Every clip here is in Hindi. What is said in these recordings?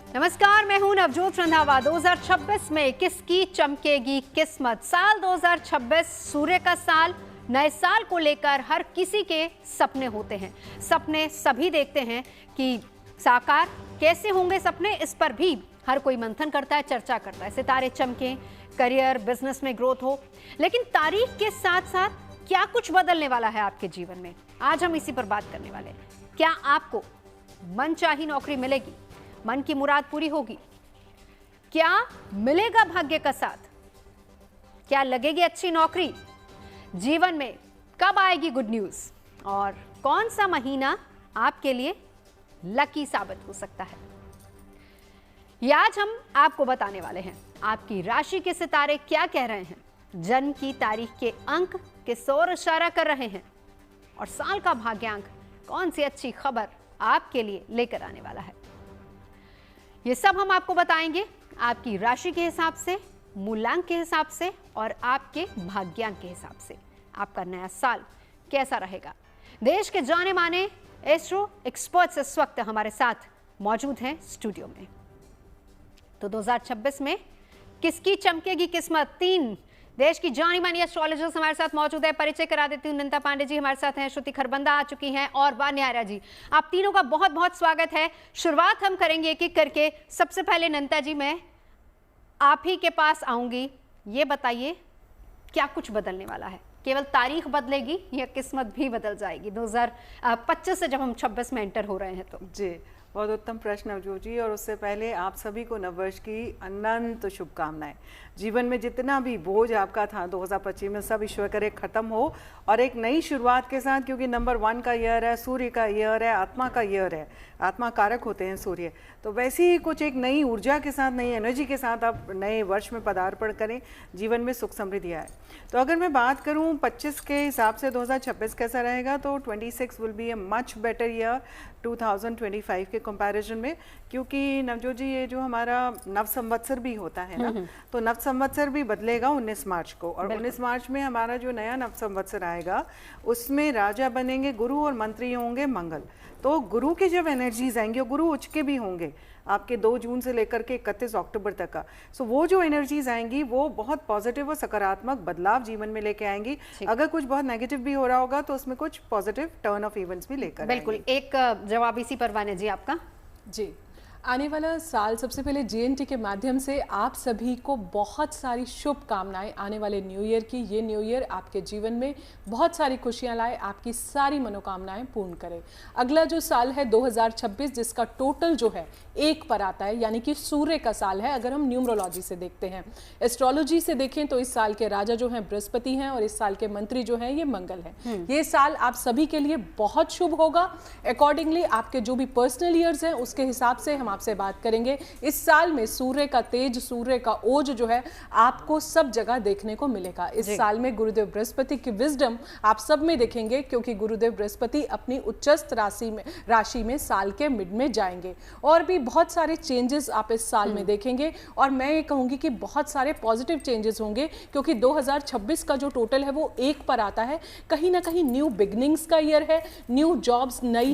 नमस्कार, मैं हूं नवजोत रंधावा। 2026 में किसकी चमकेगी किस्मत। साल 2026 सूर्य का साल। नए साल को लेकर हर किसी के सपने होते हैं। सपने सभी देखते हैं कि साकार कैसे होंगे सपने, इस पर भी हर कोई मंथन करता है, चर्चा करता है। सितारे चमके, करियर बिजनेस में ग्रोथ हो, लेकिन तारीख के साथ साथ क्या कुछ बदलने वाला है आपके जीवन में, आज हम इसी पर बात करने वाले हैं। क्या आपको मनचाही नौकरी मिलेगी, मन की मुराद पूरी होगी? क्या मिलेगा भाग्य का साथ? क्या लगेगी अच्छी नौकरी? जीवन में कब आएगी गुड न्यूज? और कौन सा महीना आपके लिए लकी साबित हो सकता है, ये आज हम आपको बताने वाले हैं। आपकी राशि के सितारे क्या कह रहे हैं, जन्म की तारीख के अंक किस ओर इशारा कर रहे हैं, और साल का भाग्यांक कौन सी अच्छी खबर आपके लिए लेकर आने वाला है, ये सब हम आपको बताएंगे। आपकी राशि के हिसाब से, मूलांक के हिसाब से और आपके भाग्यांक के हिसाब से आपका नया साल कैसा रहेगा। देश के जाने माने एस्ट्रो एक्सपर्ट्स इस वक्त हमारे साथ मौजूद हैं स्टूडियो में। तो 2026 में किसकी चमकेगी किस्मत, 3 देश की जानी मानी एस्ट्रोलॉजर्स हमारे साथ मौजूद है। परिचय करा देती हूँ। नंदा पांडे जी हमारे साथ हैं, श्रुति खरबंदा आ चुकी हैं और वान्या आर्या जी। आप तीनों का बहुत बहुत स्वागत है। शुरुआत हम करेंगे एक एक करके। सबसे पहले नंदा जी, मैं आप ही के पास आऊंगी। ये बताइए क्या कुछ बदलने वाला है, केवल तारीख बदलेगी या किस्मत भी बदल जाएगी 2025 से जब हम 26 में एंटर हो रहे हैं? तो जी, बहुत उत्तम प्रश्न नवजोत जी। और उससे पहले आप सभी को नववर्ष की अनंत शुभकामनाएं। जीवन में जितना भी बोझ आपका था 2025 में, सब ईश्वर करे खत्म हो और एक नई शुरुआत के साथ, क्योंकि नंबर 1 का ईयर है, सूर्य का ईयर है, आत्मा का ईयर है, आत्मा कारक होते हैं सूर्य। तो वैसे ही कुछ एक नई ऊर्जा के साथ, नई एनर्जी के साथ आप नए वर्ष में पदार्पण करें, जीवन में सुख समृद्धि आए। तो अगर मैं बात करूं 25 के हिसाब से 2026 कैसा रहेगा, तो 26 will be a much better year 2025 के कंपैरिजन में। क्योंकि नवजोत जी, ये जो हमारा नव संवत्सर भी होता है ना, तो नव संवत्सर भी बदलेगा 19 मार्च को। और 19 मार्च में हमारा जो नया नव संवत्सर आएगा, उसमें राजा बनेंगे गुरु और मंत्री होंगे मंगल। तो गुरु की जब एनर्जीज आएंगी, और गुरु उच्च के भी होंगे आपके 2 जून से लेकर के 31 अक्टूबर तक का। सो वो जो एनर्जीज आएंगी वो बहुत पॉजिटिव और सकारात्मक बदलाव जीवन में लेके आएंगी। अगर कुछ बहुत नेगेटिव भी हो रहा होगा तो उसमें कुछ पॉजिटिव टर्न ऑफ इवेंट्स भी लेकर बिल्कुल। एक जवाब इसी पर वान्या जी आपका। जी, आने वाला साल सबसे पहले जीएनटी के माध्यम से आप सभी को बहुत सारी शुभकामनाएं आने वाले न्यू ईयर की। ये न्यू ईयर आपके जीवन में बहुत सारी खुशियां लाए, आपकी सारी मनोकामनाएं पूर्ण करे। अगला जो साल है 2026, जिसका टोटल जो है 1 पर आता है, यानी कि सूर्य का साल है। अगर हम न्यूमरोलॉजी से देखते हैं, एस्ट्रोलॉजी से देखें तो इस साल के राजा जो हैं बृहस्पति हैं और इस साल के मंत्री जो हैं ये मंगल हैं। ये साल आप सभी के लिए बहुत शुभ होगा। अकॉर्डिंगली आपके जो भी पर्सनल ईयर्स हैं उसके हिसाब से हम आपसे बात करेंगे। इस साल में सूर्य का तेज, सूर्य का ओज जो है आपको सब जगह देखने को मिलेगा। इस साल में गुरुदेव बृहस्पति की विजडम आप सब में देखेंगे, क्योंकि गुरुदेव बृहस्पति अपनी उच्चस्थ राशि में साल के मिड में जाएंगे। और भी बहुत सारे चेंजेस आप इस साल में देखेंगे, और मैं ये कहूंगी कि बहुत सारे पॉजिटिव चेंजेस होंगे, क्योंकि 2026 का जो टोटल है वो 1 पर आता है। कहीं ना कहीं न्यू बिगनिंग्स का ईयर है, न्यू जॉब्स, नई,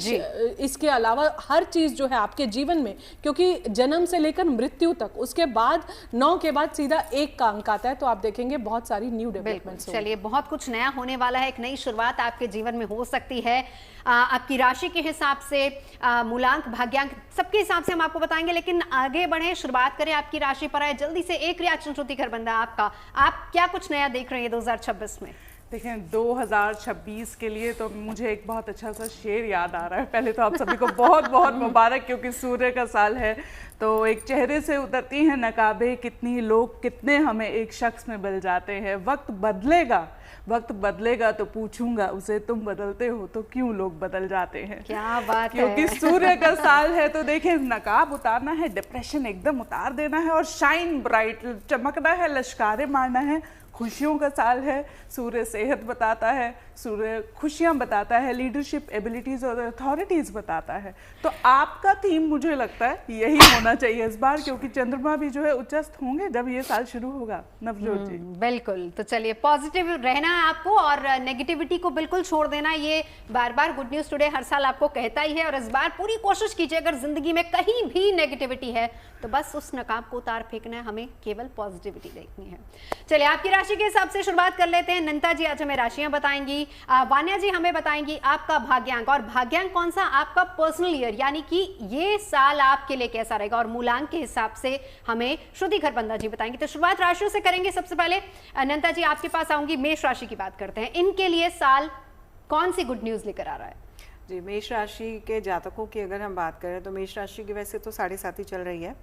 इसके अलावा हर चीज जो है आपके जीवन में, क्योंकि जन्म से लेकर मृत्यु तक, उसके बाद 9 के बाद सीधा 1 का अंक आता है। तो आप देखेंगे बहुत सारी न्यू डेवलपमेंट्स। चलिए, बहुत कुछ नया होने वाला है, एक नई शुरुआत आपके जीवन में हो सकती है। आपकी राशि के हिसाब से, मूलांक, भाग्यांक, सबके हिसाब से हम आपको बताएंगे। लेकिन आगे बढ़े, शुरुआत करें आपकी राशि पर। आए जल्दी से एक रिएक्शन श्रुति खरबंदा आपका, आप क्या कुछ नया देख रहे हैं 2026 में? देखिए, 2026 के लिए तो मुझे एक बहुत अच्छा सा शेर याद आ रहा है। पहले तो आप सभी को बहुत बहुत मुबारक, क्योंकि सूर्य का साल है। तो एक चेहरे से उतरती हैं नकाबे, कितनी लोग कितने हमें एक शख्स में बदल जाते हैं। वक्त बदलेगा तो पूछूंगा उसे, तुम बदलते हो तो क्यों लोग बदल जाते हैं। क्या बात है। क्योंकि सूर्य का साल है तो देखिए, नकाब उतारना है, डिप्रेशन एकदम उतार देना है, और शाइन ब्राइट, चमकना है, लश्कारे मारना है। खुशियों का साल है, सूर्य सेहत बताता है, सूर्य खुशियाँ बताता है, लीडरशिप एबिलिटीज़ और अथॉरिटीज़ बताता है। तो आपका थीम मुझे लगता है यही होना चाहिए इस बार, क्योंकि चंद्रमा भी जो है उच्चस्थ होंगे जब ये साल शुरू होगा। नवजोत जी बिल्कुल, तो चलिए पॉजिटिव रहना है आपको और नेगेटिविटी को बिल्कुल छोड़ देना। ये बार बार गुड न्यूज़ टुडे हर साल आपको कहता ही है, और इस बार पूरी कोशिश कीजिए अगर जिंदगी में कहीं भी नेगेटिविटी है तो बस उस नकाब को उतार फेंकना है, हमें केवल पॉजिटिविटी देखनी है। चलिए आपकी राशि के हिसाब से शुरुआत कर लेते हैं। नंता जी आज हमें राशियां बताएंगी, वान्या जी हमें बताएंगी आपका भाग्यांक, और भाग्यांक कौन सा आपका पर्सनल ईयर, यानी कि ये साल आपके लिए कैसा रहेगा, और मूलांक के हिसाब से हमें श्रुति खरबंदा जी बताएंगे। तो शुरुआत राशियों से करेंगे। सबसे पहले नंता जी आपके पास आऊंगी, मेष राशि की बात करते हैं। इनके लिए साल कौन सी गुड न्यूज लेकर आ रहा है? जी, मेष राशि के जातकों की अगर हम बात करें तो मेष राशि की वैसे तो 7.5 चल रही है,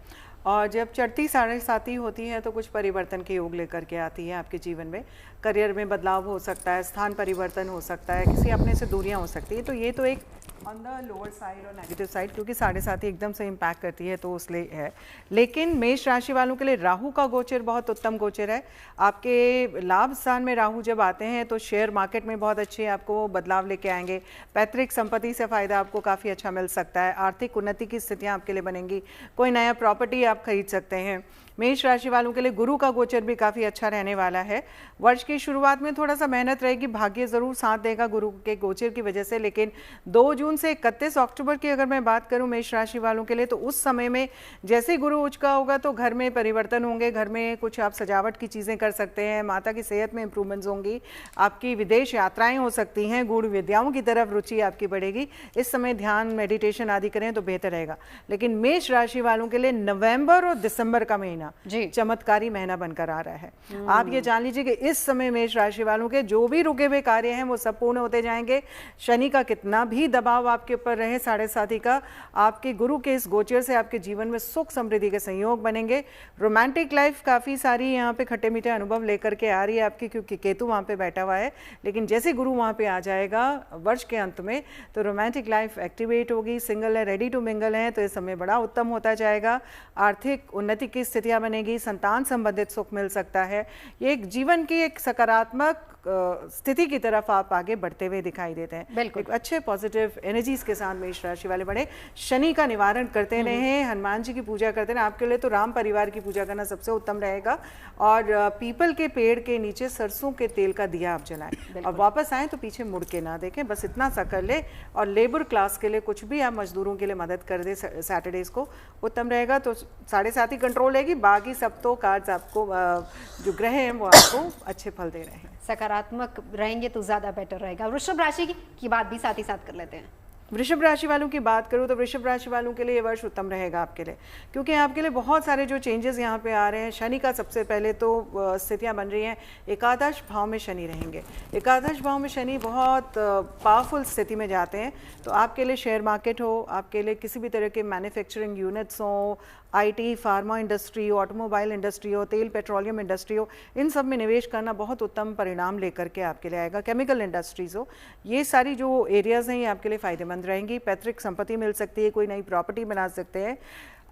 और जब चढ़ती 7.5 होती है तो कुछ परिवर्तन के योग लेकर के आती है आपके जीवन में। करियर में बदलाव हो सकता है, स्थान परिवर्तन हो सकता है, किसी अपने से दूरियां हो सकती है। तो ये तो एक ऑन द लोअर साइड और नेगेटिव साइड, क्योंकि 7.5 एकदम से इम्पैक्ट करती है तो उसलिए है। लेकिन मेष राशि वालों के लिए राहु का गोचर बहुत उत्तम गोचर है। आपके लाभ स्थान में राहु जब आते हैं तो शेयर मार्केट में बहुत अच्छे आपको बदलाव लेके आएंगे। पैतृक संपत्ति से फायदा आपको काफ़ी अच्छा मिल सकता है। आर्थिक उन्नति की स्थितियाँ आपके लिए बनेंगी। कोई नया प्रॉपर्टी आप खरीद सकते हैं। मेष राशि वालों के लिए गुरु का गोचर भी काफ़ी अच्छा रहने वाला है। वर्ष की शुरुआत में थोड़ा सा मेहनत रहेगी, भाग्य ज़रूर साथ देगा गुरु के गोचर की वजह से। लेकिन 2 जून से 31 अक्टूबर की अगर मैं बात करूं मेष राशि वालों के लिए, तो उस समय में जैसे ही गुरु उच्च का होगा तो घर में परिवर्तन होंगे। घर में कुछ आप सजावट की चीज़ें कर सकते हैं। माता की सेहत में इंप्रूवमेंट्स होंगी। आपकी विदेश यात्राएँ हो सकती हैं। गूढ़ विद्याओं की तरफ रुचि आपकी बढ़ेगी। इस समय ध्यान मेडिटेशन आदि करें तो बेहतर रहेगा। लेकिन मेष राशि वालों के लिए नवंबर और दिसंबर का महीना चमत्कारी महीना बनकर आ रहा है। आप ये जान लीजिए कि इस समय मेष राशि वालों के जो भी रुके हुए कार्य हैं वो सब पूर्ण होते जाएंगे। शनि का कितना भी दबाव आपके ऊपर रहे 7.5 का, आपके गुरु के इस गोचर से आपके जीवन में सुख समृद्धि के संयोग बनेंगे। रोमांटिक लाइफ काफ़ी सारी यहाँ पे खट्टे मीठे अनुभव लेकर के आ रही है आपकी, क्योंकि केतु वहाँ पे बैठा हुआ है। लेकिन जैसे गुरु वहाँ पे आ जाएगा वर्ष के अंत में तो रोमांटिक लाइफ एक्टिवेट होगी। सिंगल है, रेडी टू मिंगल है तो इस समय बड़ा उत्तम होता जाएगा। आर्थिक उन्नति की स्थितियाँ बनेगी। संतान संबंधित सुख मिल सकता है। ये एक जीवन की एक सकारात्मक स्थिति की तरफ आप आगे बढ़ते हुए दिखाई देते हैं। एक अच्छे पॉजिटिव एनर्जीज के साथ मेष राशि वाले बढ़े। शनि का निवारण करते रहें, हनुमान जी की पूजा करते रहें। आपके लिए तो राम परिवार की पूजा करना सबसे उत्तम रहेगा। और पीपल के पेड़ के नीचे सरसों के तेल का दिया आप जलाएं, और वापस आएँ तो पीछे मुड़ के ना देखें, बस इतना सा कर ले। और लेबर क्लास के लिए कुछ भी आप मजदूरों के लिए मदद कर दे सैटरडेज को, उत्तम रहेगा। तो 7.5 कंट्रोल रहेगी। बाकी सब तो कार्ड्स आपको जो ग्रह हैं वो आपको अच्छे फल दे रहे हैं। सकारात्मक रहेंगे तो ज़्यादा बेटर रहेगा। वृषभ राशि की बात भी साथ ही साथ कर लेते हैं। वृषभ राशि वालों की बात करूं तो वृषभ राशि वालों के लिए ये वर्ष उत्तम रहेगा आपके लिए, क्योंकि आपके लिए बहुत सारे जो चेंजेस यहाँ पे आ रहे हैं। शनि का सबसे पहले तो स्थितियाँ बन रही हैं, एकादश भाव में शनि रहेंगे। एकादश भाव में शनि बहुत पावरफुल स्थिति में जाते हैं। तो आपके लिए शेयर मार्केट हो, आपके लिए किसी भी तरह के मैन्युफैक्चरिंग यूनिट्स हो, आईटी, फार्मा इंडस्ट्री हो, ऑटोमोबाइल इंडस्ट्री हो, तेल पेट्रोलियम इंडस्ट्री हो, इन सब में निवेश करना बहुत उत्तम परिणाम लेकर के आपके लिए आएगा। केमिकल इंडस्ट्रीज हो, ये सारी जो एरियाज़ हैं ये आपके लिए फ़ायदेमंद रहेंगी। पैतृक संपत्ति मिल सकती है, कोई नई प्रॉपर्टी बना सकते हैं।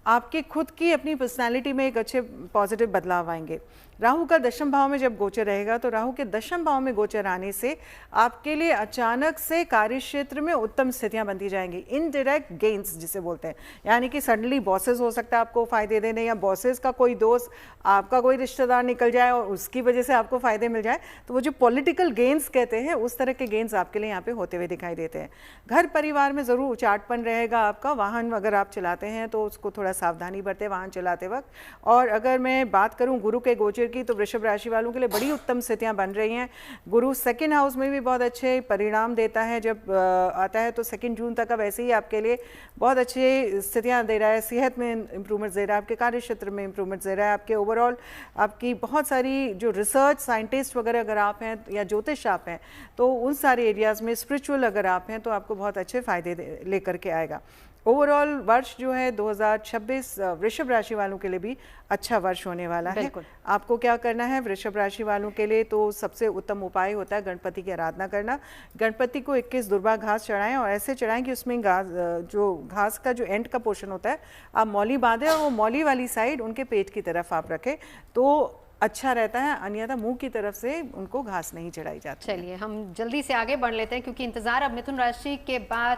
आपके खुद की अपनी पर्सनालिटी में एक अच्छे पॉजिटिव बदलाव आएंगे। राहु का दशम भाव में जब गोचर रहेगा तो राहु के दशम भाव में गोचर आने से आपके लिए अचानक से कार्य क्षेत्र में उत्तम स्थितियां बनती जाएंगी। इनडायरेक्ट गेन्स जिसे बोलते हैं, यानी कि सडनली बॉसेस हो सकता है आपको फायदे देने, या बॉसेस का कोई दोस्त, आपका कोई रिश्तेदार निकल जाए और उसकी वजह से आपको फायदे मिल जाए। तो वो जो पॉलिटिकल गेन्स कहते हैं उस तरह के गेन्स आपके लिए यहाँ पे होते हुए दिखाई देते हैं। घर परिवार में ज़रूर उचाटपन रहेगा आपका। वाहन अगर आप चलाते हैं तो उसको थोड़ा सावधानी बरतें वाहन चलाते वक्त। और अगर मैं बात करूँ गुरु के गोचर की तो वृषभ राशि वालों के लिए बड़ी उत्तम स्थितियां बन रही हैं। गुरु सेकंड हाउस में भी बहुत अच्छे परिणाम देता है जब आता है, तो 2 जून तक वैसे ही आपके लिए बहुत अच्छी स्थितियां दे रहा है। सेहत में इंप्रूवमेंट्स दे रहा है, आपके कार्य क्षेत्र में इंप्रूवमेंट्स दे रहा है, आपके ओवरऑल आपकी बहुत सारी जो रिसर्च साइंटिस्ट वगैरह अगर आप हैं या ज्योतिष आप हैं तो उन सारे एरियाज़ में, स्पिरिचुअल अगर आप हैं तो आपको बहुत अच्छे फायदे लेकर के आएगा। ओवरऑल वर्ष जो है 2026 वृषभ राशि वालों के लिए भी अच्छा वर्ष होने वाला है। आपको क्या करना है वृषभ राशि वालों के लिए, तो सबसे उत्तम उपाय होता है गणपति की आराधना करना। गणपति को 21 दुर्वा घास चढ़ाएं, और ऐसे चढ़ाएं कि उसमें घास का जो एंड का पोर्शन होता है आप मौली बांधें और वो मौली वाली साइड उनके पेट की तरफ आप रखें। तो अच्छा रहता है, अन्यथा मुंह की तरफ से उनको घास नहीं चढ़ाई जाती। चलिए हम जल्दी से आगे बढ़ लेते हैं, क्योंकि इंतजार अब मिथुन राशि के बाद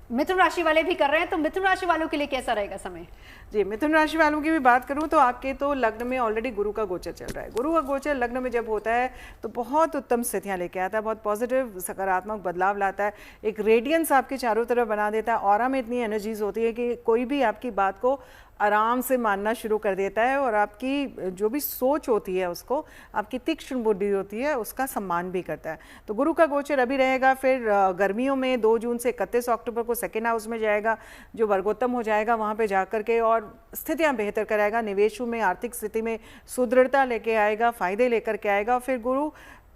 मिथुन राशि वाले भी कर रहे हैं। तो मिथुन राशि वालों के लिए कैसा रहेगा समय? जी, मिथुन राशि वालों की भी बात करूं तो आपके तो लग्न में ऑलरेडी गुरु का गोचर चल रहा है। गुरु का गोचर लग्न में जब होता है तो बहुत उत्तम स्थितियां लेके आता है, बहुत पॉजिटिव सकारात्मक बदलाव लाता है, एक रेडियंस आपके चारों तरफ बना देता है। ऑरा में इतनी एनर्जीज होती है कि कोई भी आपकी बात को आराम से मानना शुरू कर देता है, और आपकी जो भी सोच होती है उसको, आपकी तीक्ष्ण बुद्धि होती है उसका सम्मान भी करता है। तो गुरु का गोचर अभी रहेगा, फिर गर्मियों में 2 जून से 31 अक्टूबर को सेकेंड हाउस में जाएगा, जो वर्गोत्तम हो जाएगा, वहाँ पे जाकर के और स्थितियाँ बेहतर कराएगा, निवेशों में आर्थिक स्थिति में सुदृढ़ता लेके आएगा, फायदे लेकर के आएगा। फिर गुरु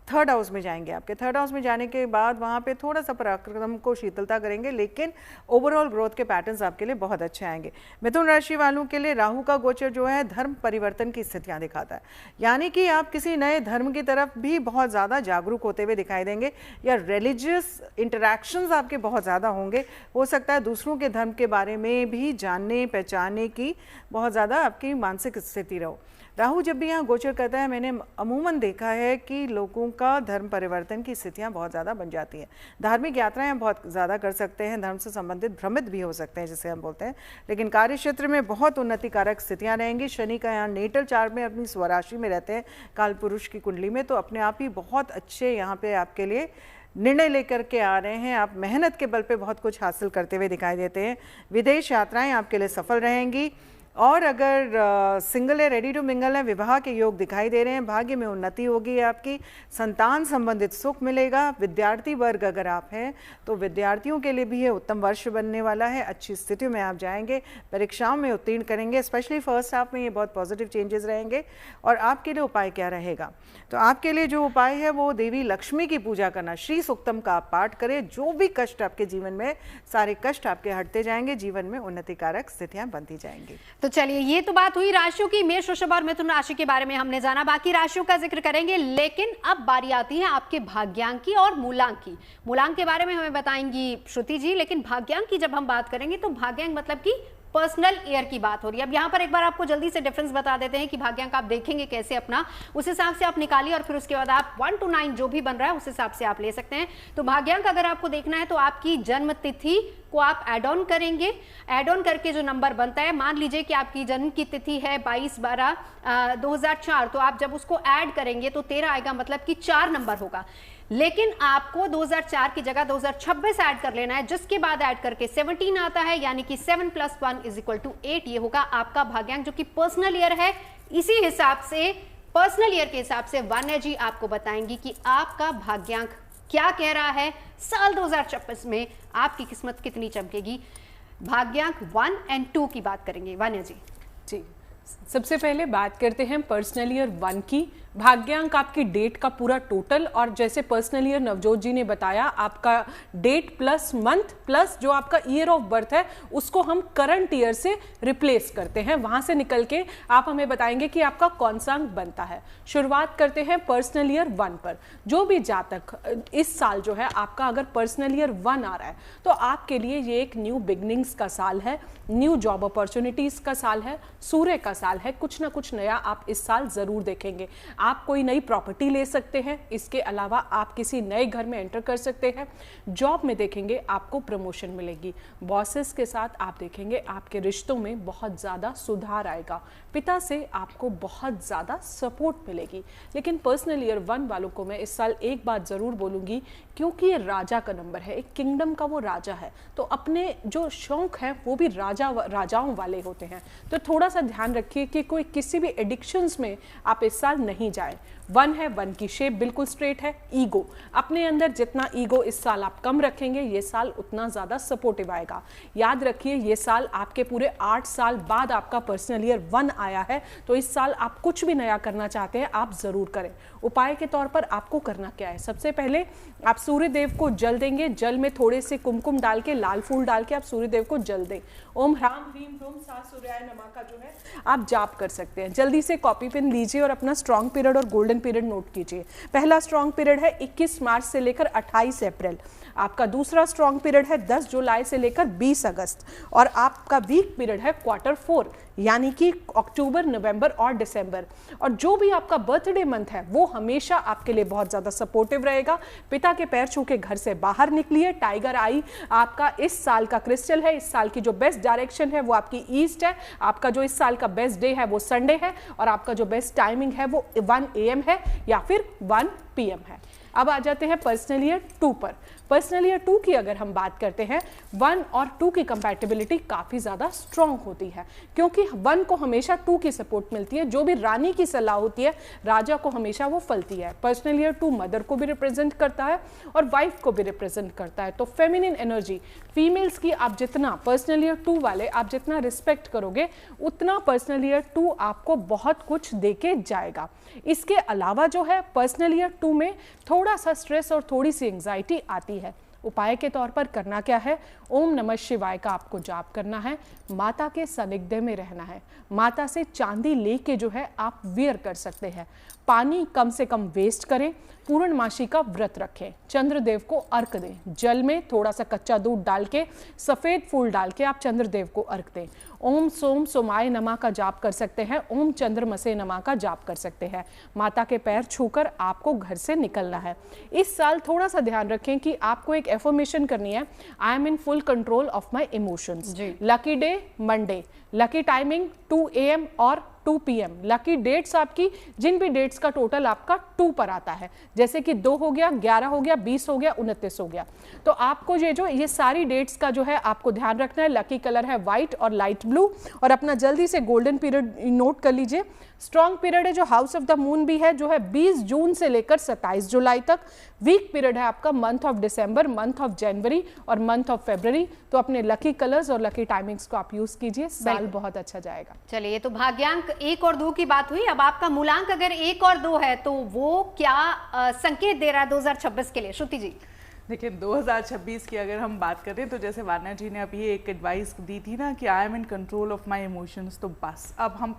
थर्ड हाउस में जाएंगे, आपके थर्ड हाउस में जाने के बाद वहाँ पे थोड़ा सा पराक्रम को शीतलता करेंगे, लेकिन ओवरऑल ग्रोथ के पैटर्न्स आपके लिए बहुत अच्छे आएंगे। मिथुन राशि वालों के लिए राहु का गोचर जो है धर्म परिवर्तन की स्थितियाँ दिखाता है, यानी कि आप किसी नए धर्म की तरफ भी बहुत ज़्यादा जागरूक होते हुए दिखाई देंगे, या रिलीजियस इंटरेक्शंस आपके बहुत ज़्यादा होंगे। हो सकता है दूसरों के धर्म के बारे में भी जानने पहचानने की बहुत ज़्यादा आपकी मानसिक स्थिति रहो। राहु जब भी यहाँ गोचर करता है, मैंने अमूमन देखा है कि लोगों का धर्म परिवर्तन की स्थितियाँ बहुत ज़्यादा बन जाती हैं। धार्मिक यात्राएं बहुत ज़्यादा कर सकते हैं, धर्म से संबंधित भ्रमित भी हो सकते हैं जिसे हम बोलते हैं, लेकिन कार्य क्षेत्र में बहुत उन्नतिकारक स्थितियाँ रहेंगी। शनि का यहाँ नेटल चार्ट में अपनी स्वराशि में रहते हैं काल पुरुष की कुंडली में, तो अपने आप ही बहुत अच्छे यहाँ पे आपके लिए निर्णय लेकर के आ रहे हैं। आप मेहनत के बल पे बहुत कुछ हासिल करते हुए दिखाई देते हैं। विदेश यात्राएं आपके लिए सफल रहेंगी, और अगर सिंगल है, रेडी टू मिंगल है, विवाह के योग दिखाई दे रहे हैं। भाग्य में उन्नति होगी, आपकी संतान संबंधित सुख मिलेगा। विद्यार्थी वर्ग अगर आप हैं तो विद्यार्थियों के लिए भी ये उत्तम वर्ष बनने वाला है, अच्छी स्थितियों में आप जाएंगे, परीक्षाओं में उत्तीर्ण करेंगे। स्पेशली फर्स्ट हाफ में ये बहुत पॉजिटिव चेंजेस रहेंगे। और आपके लिए उपाय क्या रहेगा, तो आपके लिए जो उपाय है वो देवी लक्ष्मी की पूजा करना, श्री सूक्तम का आप पाठ करें। जो भी कष्ट आपके जीवन में, सारे कष्ट आपके हटते जाएंगे, जीवन में उन्नतिकारक स्थितियां बनती जाएंगी। तो चलिए ये तो बात हुई राशियों की, मेष, वृषभ और मिथुन राशि के बारे में हमने जाना, बाकी राशियों का जिक्र करेंगे। लेकिन अब बारी आती है आपके भाग्यांक की और मूलांक की। मूलांक के बारे में हमें बताएंगी श्रुति जी, लेकिन भाग्यांक की जब हम बात करेंगे तो भाग्यांक मतलब कि पर्सनल ईयर की बात हो रही है। अब यहाँ पर एक बार आपको जल्दी से डिफरेंस बता देते हैं कि भाग्यांक आप देखेंगे कैसे अपना, उस हिसाब से आप निकालिए, और फिर उसके बाद आप 1 to 9 जो भी बन रहा है उस हिसाब से आप ले सकते हैं। तो भाग्यांक अगर आपको देखना है तो आपकी जन्म तिथि को आप एड ऑन करेंगे, एड ऑन करके जो नंबर बनता है, मान लीजिए कि आपकी जन्म की तिथि है 22/12/2004, तो आप जब उसको ऐड करेंगे तो 13 आएगा, मतलब कि 4 नंबर होगा। लेकिन आपको 2004 की जगह 2026 ऐड कर लेना है, जिसके बाद ऐड करके 17 आता है, यानी कि 7 + 1 = 8। ये होगा आपका भाग्यांक जो कि पर्सनल ईयर है। इसी हिसाब से पर्सनल ईयर के हिसाब से वान्या जी आपको बताएंगी कि आपका भाग्यांक क्या कह रहा है, साल 2026 में आपकी किस्मत कितनी चमकेगी। भाग्यांक 1 और 2 की बात करेंगे वान्या जी। जी, सबसे पहले बात करते हैं पर्सनल ईयर 1 की। भाग्यांक आपकी डेट का पूरा टोटल, और जैसे पर्सनल ईयर नवजोत जी ने बताया, आपका डेट प्लस मंथ प्लस जो आपका ईयर ऑफ बर्थ है उसको हम करंट ईयर से रिप्लेस करते हैं। वहां से निकल के आप हमें बताएंगे कि आपका कौन सा अंक बनता है। शुरुआत करते हैं पर्सनल ईयर 1 पर। जो भी जातक इस साल जो है आपका अगर पर्सनल ईयर 1 आ रहा है तो आपके लिए ये एक न्यू बिगनिंग्स का साल है, न्यू जॉब अपॉर्चुनिटीज का साल है, सूर्य का साल है। कुछ ना कुछ नया आप इस साल जरूर देखेंगे। आप कोई नई प्रॉपर्टी ले सकते हैं, इसके अलावा आप किसी नए घर में एंटर कर सकते हैं। जॉब में देखेंगे आपको प्रमोशन मिलेगी। बॉसेस के साथ आप देखेंगे आपके रिश्तों में बहुत ज़्यादा सुधार आएगा। पिता से आपको बहुत ज़्यादा सपोर्ट मिलेगी। लेकिन पर्सनल ईयर 1 वालों को मैं इस साल एक बात ज़रूर बोलूँगी, क्योंकि ये राजा का नंबर है, एक किंगडम का वो राजा है, तो अपने जो शौक हैं वो भी राजाओं वाले होते हैं। तो थोड़ा सा ध्यान रखिए कि कोई किसी भी एडिक्शंस में आप इस साल नहीं जाए। 1 है, 1 की शेप बिल्कुल स्ट्रेट है। ईगो, अपने अंदर जितना ईगो इस साल आप कम रखेंगे, ये साल उतना ज़्यादा सपोर्टिव आएगा। याद रखिए ये साल आपके पूरे 8 साल बाद आपका पर्सनल ईयर 1 आया है, तो इस साल आप कुछ भी नया करना चाहते हैं आप ज़रूर करें। उपाय के तौर पर आपको करना क्या है, सबसे पहले आप सूर्य देव को जल देंगे। जल में थोड़े से कुमकुम डाल के, लाल फूल डाल के आप सूर्य देव को जल दें। ओम ह्राम ह्रीम ह्रूम सा सूर्याय नमः का जो है आप जाप कर सकते हैं। जल्दी से कॉपी पेन लीजिए और अपना स्ट्रॉन्ग पीरियड और गोल्डन पीरियड नोट कीजिए। पहला स्ट्रॉन्ग पीरियड है 21 मार्च से लेकर 28 अप्रैल। आपका दूसरा स्ट्रॉन्ग पीरियड है 10 जुलाई से लेकर 20 अगस्त, और आपका वीक पीरियड है Q4 यानी कि अक्टूबर, नवंबर और दिसंबर। और जो भी आपका बर्थडे मंथ है वो हमेशा आपके लिए बहुत ज़्यादा सपोर्टिव रहेगा। पिता के पैर छू के घर से बाहर निकलिए। टाइगर आई आपका इस साल का क्रिस्टल है। इस साल की जो बेस्ट डायरेक्शन है वो आपकी ईस्ट है। आपका जो इस साल का बेस्ट डे है वो संडे है, और आपका जो बेस्ट टाइमिंग है वो 1 AM है या फिर 1 PM है। अब आ जाते हैं पर्सनल ईयर 2 पर। पर्सनल ईयर 2 की अगर हम बात करते हैं, 1 और 2 की कंपैटिबिलिटी काफ़ी ज़्यादा स्ट्रॉन्ग होती है, क्योंकि 1 को हमेशा 2 की सपोर्ट मिलती है। जो भी रानी की सलाह होती है, राजा को हमेशा वो फलती है। पर्सनल ईयर 2 मदर को भी रिप्रेजेंट करता है और वाइफ को भी रिप्रेजेंट करता है। तो फेमिनिन एनर्जी, फीमेल्स की आप जितना पर्सनल ईयर 2 वाले आप जितना रिस्पेक्ट करोगे, उतना पर्सनल ईयर 2 आपको बहुत कुछ दे के जाएगा। इसके अलावा जो है पर्सनल ईयर 2 में थोड़ा सा स्ट्रेस और थोड़ी सी एंग्जाइटी आती है। उपाय के तौर पर करना क्या है? ओम नमः शिवाय का आपको जाप करना है, माता के सानिध्य में रहना है, माता से चांदी लेके जो है आप वियर कर सकते हैं। पानी कम से कम वेस्ट करें, पूर्णमासी का व्रत रखें, चंद्रदेव को अर्घ दें, जल में थोड़ा सा कच्चा दूध डाल के, सफ़ेद फूल डाल के आप चंद्रदेव को अर्घ दें। ओम सोम सोमाय नमः का जाप कर सकते हैं, ओम चंद्रमसे नमः का जाप कर सकते हैं। माता के पैर छूकर आपको घर से निकलना है। इस साल थोड़ा सा ध्यान रखें कि आपको एक एफर्मेशन करनी है, I am in full control of my emotions. Lucky day Monday, lucky timing 2 AM और 2 PM। लकी डेट्स आपकी जिन भी डेट्स का टोटल आपका 2 पर आता है, जैसे कि 2 हो गया, 11 हो गया, 20 हो गया, 29 हो गया, तो आपको ये सारी डेट्स का जो है आपको ध्यान रखना है। लकी कलर है व्हाइट और लाइट ब्लू, और अपना जल्दी से गोल्डन पीरियड नोट कर लीजिए। स्ट्रॉन्ग पीरियड है जो हाउस ऑफ द मून भी है, जो है 20 जून से लेकर 27 जुलाई तक। वीक पीरियड है आपका month of December, month of January और मंथ ऑफ फरवरी। तो अपने लकी कलर्स और लकी टाइमिंग्स को आप यूज कीजिए, साल बहुत अच्छा जाएगा। चलिए, ये तो भाग्यांक 1 और 2 की बात हुई। अब आपका मूलांक अगर 1 और 2 है तो वो क्या संकेत दे रहा है 2026 के लिए? श्रुति जी। देखिए 2026 की अगर हम बात करें तो जैसे वान्या जी ने अभी एक एडवाइस दी थी ना कि I am in control of my emotions, तो बस अब हम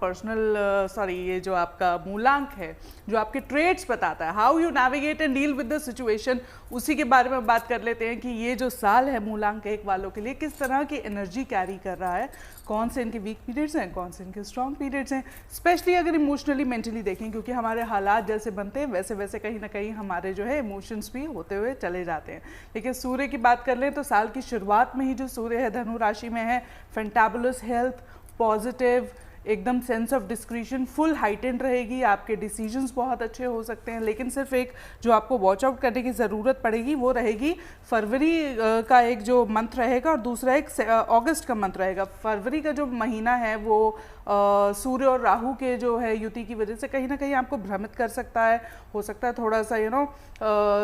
ये जो आपका मूलांक है, जो आपके ट्रेड्स बताता है, how you navigate and deal with the situation, उसी के बारे में बात कर लेते हैं कि ये जो साल है मूलांक 1 वालों के लिए किस तरह की एनर्जी कैरी कर रहा है, कौन से इनके वीक पीरियड्स हैं, कौन से इनके स्ट्रॉन्ग पीरियड्स हैं। स्पेशली अगर इमोशनली मेंटली देखें, क्योंकि हमारे हालात जैसे बनते हैं वैसे वैसे कहीं ना कहीं हमारे जो है इमोशंस भी होते हुए चले जाते हैं। लेकिन सूर्य की बात कर लें तो साल की शुरुआत में ही जो सूर्य है धनु राशि में है, फैंटाबुलस हेल्थ, पॉजिटिव, एकदम sense of discretion full heightened रहेगी, आपके डिसीजंस बहुत अच्छे हो सकते हैं। लेकिन सिर्फ एक जो आपको वॉच आउट करने की ज़रूरत पड़ेगी वो रहेगी फरवरी का एक जो मंथ रहेगा और दूसरा एक अगस्त का मंथ रहेगा। फरवरी का जो महीना है वो सूर्य और राहु के जो है युति की वजह से कहीं ना कहीं आपको भ्रमित कर सकता है, हो सकता है थोड़ा सा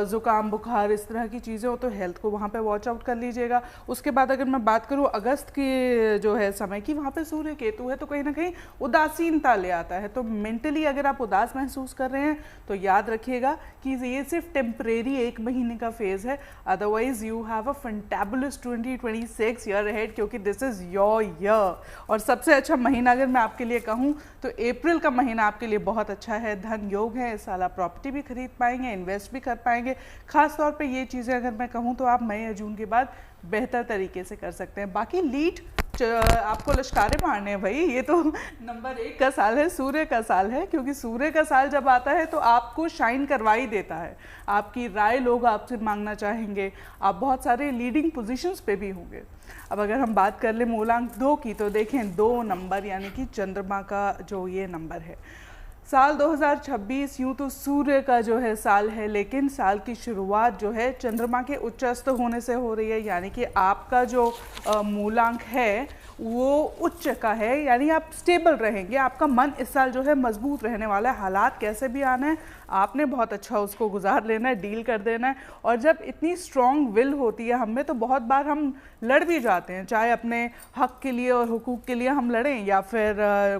ज़ुकाम बुखार इस तरह की चीज़ें हो, तो हेल्थ को वहाँ पे वॉच आउट कर लीजिएगा। उसके बाद अगर मैं बात करूँ अगस्त की जो है समय की, वहाँ पे सूर्य केतु है तो कहीं ना कहीं उदासीनता ले आता है। तो मेंटली अगर आप उदास महसूस कर रहे हैं तो याद रखिएगा कि ये सिर्फ टेम्परेरी 1 महीने का फेज है, otherwise you have a fantabulous 2026 year ahead, क्योंकि दिस इज योर ईयर। और सबसे अच्छा महीना अगर मैं आपके लिए कहूँ तो अप्रैल का महीना आपके लिए बहुत अच्छा है, धन योग है, इस साल आप प्रॉपर्टी भी खरीद पाएंगे, इन्वेस्ट भी कर पाएंगे। खास तौर पे ये चीज़ें अगर मैं कहूँ तो आप मई या जून के बाद बेहतर तरीके से कर सकते हैं। बाकी लीड आपको लश्कारे मारने हैं भाई, ये तो नंबर 1 का साल है, सूर्य का साल है, क्योंकि सूर्य का साल जब आता है तो आपको शाइन करवा ही देता है, आपकी राय लोग आपसे मांगना चाहेंगे, आप बहुत सारे लीडिंग पोजीशंस पे भी होंगे। अब अगर हम बात कर ले मूलांक 2 की तो देखें 2 नंबर यानी कि चंद्रमा का जो ये नंबर है। साल 2026 यूँ तो सूर्य का जो है साल है, लेकिन साल की शुरुआत जो है चंद्रमा के उच्चस्थ होने से हो रही है, यानी कि आपका जो मूलांक है वो उच्च का है, यानी आप स्टेबल रहेंगे, आपका मन इस साल जो है मजबूत रहने वाला है। हालात कैसे भी आना है आपने बहुत अच्छा उसको गुजार लेना है, डील कर देना है। और जब इतनी स्ट्रॉन्ग विल होती है हम में तो बहुत बार हम लड़ भी जाते हैं, चाहे अपने हक के लिए और हुकूक के लिए हम लड़ें या फिर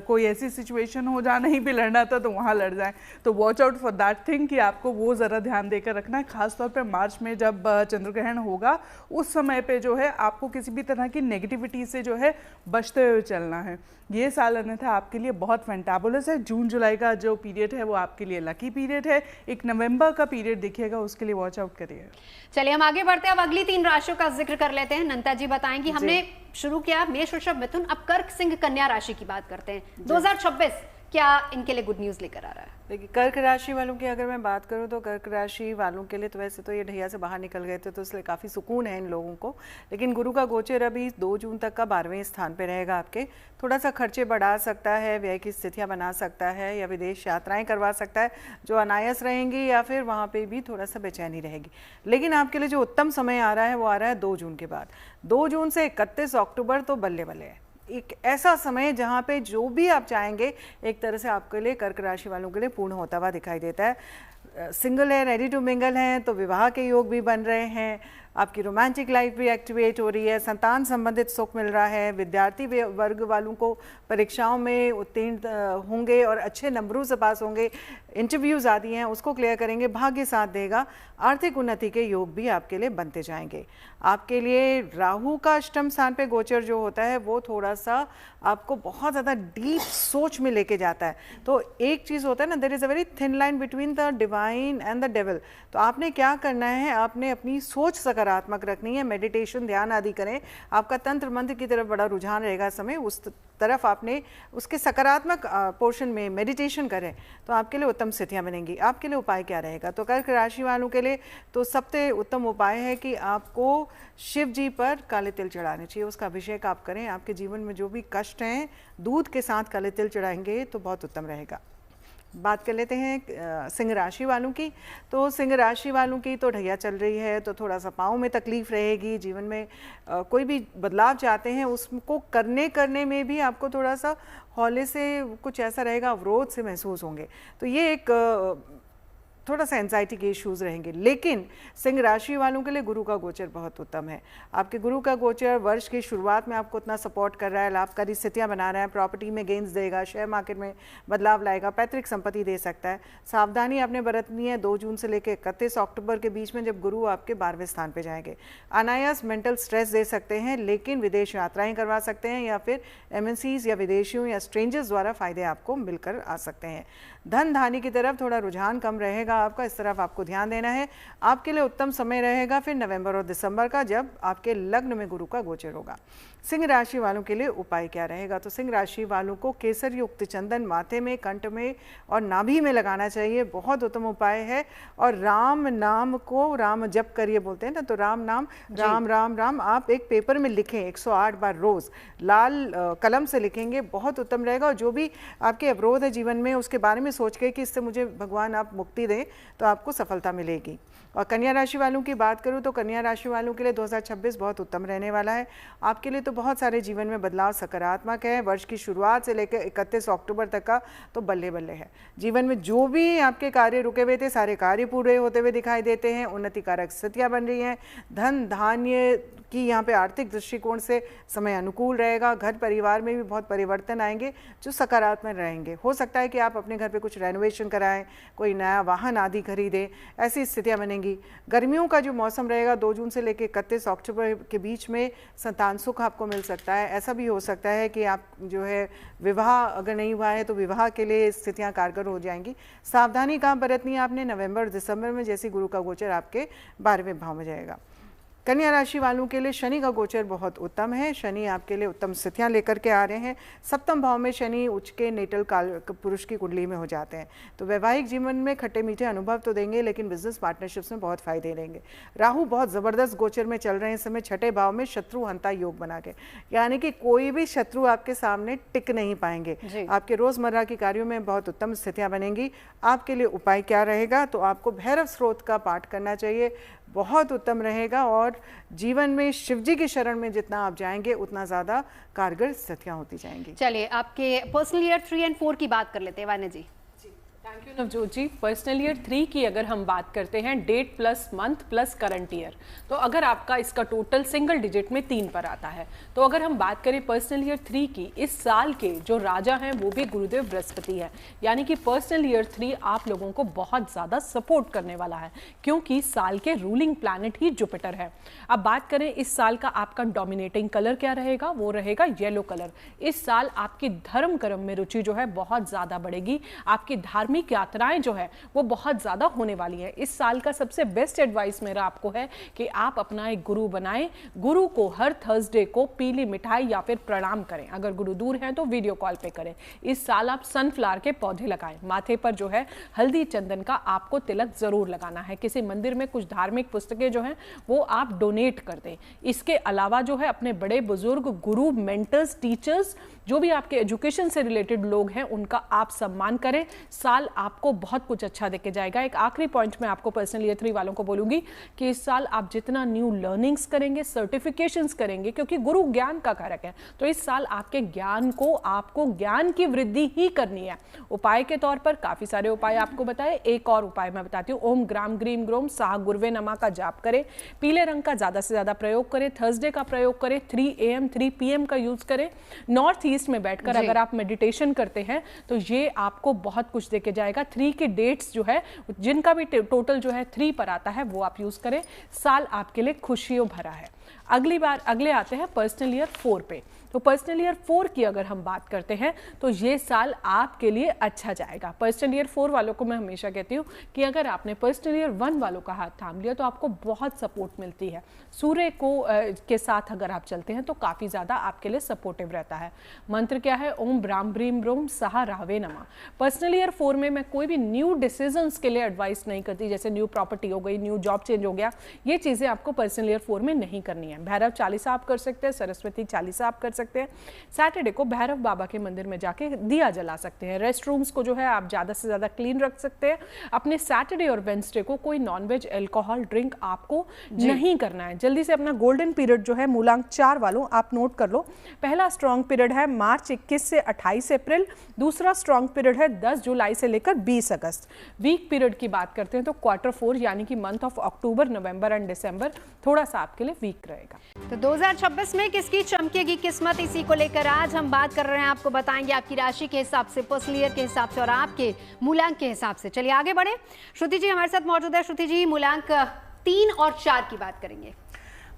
कोई ऐसी सिचुएशन हो जहाँ नहीं भी लड़ना था तो वहाँ लड़ जाएं। तो watch out for that thing कि आपको वो ज़रा ध्यान देकर रखना है। खासतौर पर मार्च में जब चंद्र ग्रहण होगा उस समय पे जो है आपको किसी भी तरह की नेगेटिविटी से जो है बचते हुए चलना है। ये साल अन्यथा आपके लिए बहुत फैंटाबुलस है। जून जुलाई का जो पीरियड है वो आपके लिए लकी पीरियड है। एक नवंबर का पीरियड देखिएगा, उसके लिए वॉच आउट करिए। चलिए हम आगे बढ़ते हैं, अब अगली 3 राशियों का जिक्र कर लेते हैं। नंता जी बताएंगी, हमने शुरू किया मेष, वृषभ, मिथुन, अब कर्क, सिंह, कन्या राशि की बात करते हैं। 2026 क्या इनके लिए गुड न्यूज लेकर आ रहा है? देखिए, कर्क राशि वालों की अगर मैं बात करूं तो कर्क राशि वालों के लिए तो वैसे तो ये ढैया से बाहर निकल गए थे, तो इसलिए काफ़ी सुकून है इन लोगों को। लेकिन गुरु का गोचर अभी 2 जून तक का 12वें स्थान पे रहेगा आपके। थोड़ा सा खर्चे बढ़ा सकता है, व्यय की स्थितियां बना सकता है, या विदेश यात्राएं करवा सकता है जो अनायास रहेंगी, या फिर वहाँ पर भी थोड़ा सा बेचैनी रहेगी। लेकिन आपके लिए जो उत्तम समय आ रहा है वो आ रहा है 2 जून के बाद। 2 जून से 31 अक्टूबर तो बल्ले बल्ले है। एक ऐसा समय जहाँ पे जो भी आप चाहेंगे एक तरह से आपके लिए कर्क राशि वालों के लिए पूर्ण होता हुआ दिखाई देता है। सिंगल है, रेडी टू मिंगल हैं तो विवाह के योग भी बन रहे हैं, आपकी रोमांटिक लाइफ भी एक्टिवेट हो रही है, संतान संबंधित सुख मिल रहा है, विद्यार्थी वर्ग वालों को परीक्षाओं में उत्तीर्ण होंगे और अच्छे नंबरों से पास होंगे, इंटरव्यूज़ आदि हैं उसको क्लियर करेंगे, भाग्य साथ देगा, आर्थिक उन्नति के योग भी आपके लिए बनते जाएंगे। आपके लिए राहु का अष्टम स्थान पे गोचर जो होता है वो थोड़ा सा आपको बहुत ज़्यादा डीप सोच में लेके जाता है। तो एक चीज़ होता है ना, there is a very thin line between the divine and the devil. तो आपने क्या करना है, आपने अपनी सोच सकारात्मक रखनी है, मेडिटेशन ध्यान आदि करें। आपका तंत्र मंत्र की तरफ बड़ा रुझान रहेगा समय, उस तरफ आपने उसके सकारात्मक पोर्शन में मेडिटेशन करें तो आपके लिए उत्तम स्थितियाँ बनेंगी। आपके लिए उपाय क्या रहेगा, तो कर्क राशि वालों के लिए तो सबसे उत्तम उपाय है कि आपको शिव जी पर काले तिल चढ़ाने चाहिए, उसका अभिषेक आप करें। आपके जीवन में जो भी कष्ट हैं दूध के साथ काले तिल चढ़ाएंगे तो बहुत उत्तम रहेगा। बात कर लेते हैं सिंह राशि वालों की। तो सिंह राशि वालों की तो ढैया चल रही है, तो थोड़ा सा पाँव में तकलीफ रहेगी। जीवन में कोई भी बदलाव चाहते हैं उसको करने में भी आपको थोड़ा सा हौले से कुछ ऐसा रहेगा, अवरोध से महसूस होंगे। तो ये एक थोड़ा सा एंजाइटी के इश्यूज़ रहेंगे। लेकिन सिंह राशि वालों के लिए गुरु का गोचर बहुत उत्तम है। आपके गुरु का गोचर वर्ष की शुरुआत में आपको उतना सपोर्ट कर रहा है, लाभकारी स्थितियां बना रहा है, प्रॉपर्टी में गेंस देगा, शेयर मार्केट में बदलाव लाएगा, पैतृक संपत्ति दे सकता है। सावधानी आपने बरतनी है 2 जून से लेकर 31 अक्टूबर के बीच में, जब गुरु आपके 12वें स्थान पर जाएंगे। अनायास मेंटल स्ट्रेस दे सकते हैं, लेकिन विदेश यात्राएँ करवा सकते हैं, या फिर MNCs या विदेशियों या स्ट्रेंजर्स द्वारा फायदे आपको मिलकर आ सकते हैं। धन धानी की तरफ थोड़ा रुझान कम रहेगा आपका, इस तरफ आपको ध्यान देना है। आपके लिए उत्तम समय रहेगा फिर नवंबर और दिसंबर का, जब आपके लग्न में गुरु का गोचर होगा। सिंह राशि वालों के लिए उपाय क्या रहेगा, तो सिंह राशि वालों को केसर युक्त चंदन माथे में, कंठ में और नाभि में लगाना चाहिए, बहुत उत्तम उपाय है। और राम नाम को राम जप करिए बोलते हैं ना, तो राम नाम राम राम राम आप एक पेपर में लिखें 108 बार रोज, लाल कलम से लिखेंगे, बहुत उत्तम रहेगा। और जो भी आपके अवरोध है जीवन में उसके बारे में सोच के कि इससे मुझे भगवान आप मुक्ति दें, तो आपको सफलता मिलेगी। और कन्या राशि वालों की बात करूं तो कन्या राशि वालों के लिए 2026 बहुत उत्तम रहने वाला है। आपके लिए तो बहुत सारे जीवन में बदलाव सकारात्मक है। वर्ष की शुरुआत से लेकर 31 अक्टूबर तक का तो बल्ले बल्ले है। जीवन में जो भी आपके कार्य रुके हुए थे सारे कार्य पूरे होते हुए दिखाई देते हैं, उन्नतिकारक स्थितियाँ बन रही हैं। धन धान्य की यहाँ पे आर्थिक दृष्टिकोण से समय अनुकूल रहेगा। घर परिवार में भी बहुत परिवर्तन आएंगे जो सकारात्मक रहेंगे। हो सकता है कि आप अपने घर पे कुछ रेनोवेशन कराएं, कोई नया वाहन आदि खरीदें, ऐसी स्थितियां बनेंगी। गर्मियों का जो मौसम रहेगा 2 जून से लेकर 31 अक्टूबर के बीच में संतान सुख आपको मिल सकता है। ऐसा भी हो सकता है कि आप जो है विवाह अगर नहीं हुआ है तो विवाह के लिए स्थितियाँ कारगर हो जाएंगी। सावधानी कहाँ बरतनी है आपने, नवंबर और दिसंबर में, जैसे गुरु का गोचर आपके 12वें भाव में जाएगा। कन्या राशि वालों के लिए शनि का गोचर बहुत उत्तम है। शनि आपके लिए उत्तम स्थितियां लेकर के आ रहे हैं। 7वें भाव में शनि उच्च के नेटल काल पुरुष की कुंडली में हो जाते हैं, तो वैवाहिक जीवन में खट्टे मीठे अनुभव तो देंगे, लेकिन बिजनेस पार्टनरशिप्स में बहुत फायदे देंगे। राहु बहुत ज़बरदस्त गोचर में चल रहे हैं इस समय, 6ठे भाव में शत्रु हंता योग बना के, यानी कि कोई भी शत्रु आपके सामने टिक नहीं पाएंगे। आपके रोज़मर्रा के कार्यों में बहुत उत्तम स्थितियाँ बनेंगी। आपके लिए उपाय क्या रहेगा, तो आपको भैरव स्रोत का पाठ करना चाहिए, बहुत उत्तम रहेगा। और जीवन में शिव जी की शरण में जितना आप जाएंगे उतना ज़्यादा कारगर स्थितियाँ होती जाएंगी। चलिए आपके पर्सनल ईयर 3 और 4 की बात कर लेते हैं Vanya ji. Thank you Navjot ji. Personal year 3 की अगर हम बात करते हैं, date plus month plus current year, तो अगर आपका इसका टोटल सिंगल डिजिट में 3 पर आता है, तो अगर हम बात करें पर्सनल ईयर 3 की, इस साल के जो राजा हैं वो भी गुरुदेव बृहस्पति है, यानी कि पर्सनल ईयर 3 आप लोगों को बहुत ज़्यादा सपोर्ट करने वाला है, क्योंकि साल के रूलिंग प्लैनेट ही जुपिटर है। अब बात करें इस साल का आपका डोमिनेटिंग कलर क्या रहेगा, वो रहेगा येलो कलर। इस साल आपकी धर्म कर्म में रुचि जो है बहुत ज़्यादा बढ़ेगी, आपकी धार्मिक यात्राएं जो है वो बहुत ज्यादा होने वाली है। इस साल का सबसे बेस्ट एडवाइस मेरा आपको है कि आप अपना एक गुरु बनाएं, गुरु को हर थर्सडे को पीली मिठाई या फिर प्रणाम करें, अगर गुरु दूर हैं तो वीडियो कॉल पे करें। इस साल आप सनफ्लावर के पौधे लगाएं, माथे पर जो है हल्दी चंदन का आपको तिलक जरूर लगाना है, किसी मंदिर में कुछ धार्मिक पुस्तकें जो हैं वो आप डोनेट कर दें। इसके अलावा जो है अपने बड़े बुजुर्ग, गुरु, मेंटर्स, टीचर्स, जो भी आपके एजुकेशन से रिलेटेड लोग हैं उनका आप सम्मान करें। साल आपको बहुत कुछ अच्छा देके जाएगा। एक आखिरी पॉइंट मैं आपको पर्सनल ईयर 3 वालों को बोलूंगी कि इस साल आप जितना न्यू लर्निंग्स करेंगे, सर्टिफिकेशंस करेंगे, क्योंकि गुरु ज्ञान का कारक है, तो इस साल आपके ज्ञान को, आपको ज्ञान की वृद्धि ही करनी है। उपाय के तौर पर काफी सारे उपाय आपको बताए, एक और उपाय मैं बताती हूँ। ओम ग्राम ग्रीम ग्रोम साह गुरवे नमा का जाप करें, पीले रंग का ज्यादा से ज्यादा प्रयोग करें, थर्सडे का प्रयोग करें, 3 AM 3 PM का यूज करें। नॉर्थ ईस्ट में बैठकर अगर आप मेडिटेशन करते हैं तो ये आपको बहुत कुछ देके जाएगा। 3 की डेट्स जो है, जिनका भी टोटल जो है 3 पर आता है, वो आप यूज करें। साल आपके लिए खुशियों भरा है। अगले आते हैं पर्सनल ईयर 4 पे। तो पर्सनल ईयर 4 की अगर हम बात करते हैं तो ये साल आपके लिए अच्छा जाएगा। पर्सनल ईयर 4 वालों को मैं हमेशा कहती हूँ कि अगर आपने पर्सनल ईयर 1 वालों का हाथ थाम लिया तो आपको बहुत सपोर्ट मिलती है। सूर्य को के साथ अगर आप चलते हैं तो काफ़ी ज़्यादा आपके लिए सपोर्टिव रहता है। मंत्र क्या है? ओम ब्राम ब्रीम ब्रोम सहा रावे नमा। पर्सनल ईयर 4 में मैं कोई भी न्यू डिसीजंस के लिए एडवाइस नहीं करती, जैसे न्यू प्रॉपर्टी हो गई, न्यू जॉब चेंज हो गया, ये चीज़ें आपको पर्सनल ईयर 4 में नहीं करनी है। भैरव चालीसा आप कर सकते हैं, सरस्वती चालीसा आप कर सकते हैं। सैटरडे को भैरव बाबा के मंदिर में जाके दिया जला सकते हैं। रेस्ट रूम्स को जो है आप ज़्यादा से ज़्यादा क्लीन रख सकते हैं। अपने सैटरडे और वेडनेसडे को कोई नॉनवेज अल्कोहल ड्रिंक आपको नहीं करना है। जल्दी से अपना गोल्डन पीरियड जो है मूलांक 4 वालों आप नोट कर लो। पहला स्ट्रॉन्ग पीरियड है मार्च 21 से 28 अप्रैल। दूसरा स्ट्रॉन्ग पीरियड है 10 जुलाई से लेकर 20 अगस्त। वीक पीरियड की बात करते हैं तो क्वार्टर 4 यानी कि month of October, November and December थोड़ा सा आपके लिए वीक रहेगा। तो 2026 में किसकी चमकेगी किस्मत, इसी को लेकर आज हम बात कर रहे हैं। आपको बताएंगे आपकी राशि के हिसाब से, पर्सनल ईयर के हिसाब से और आपके मूलांक के हिसाब से। चलिए आगे बढ़े। श्रुति जी हमारे साथ मौजूद है। श्रुति जी, मूलांक 3 और 4 की बात करेंगे।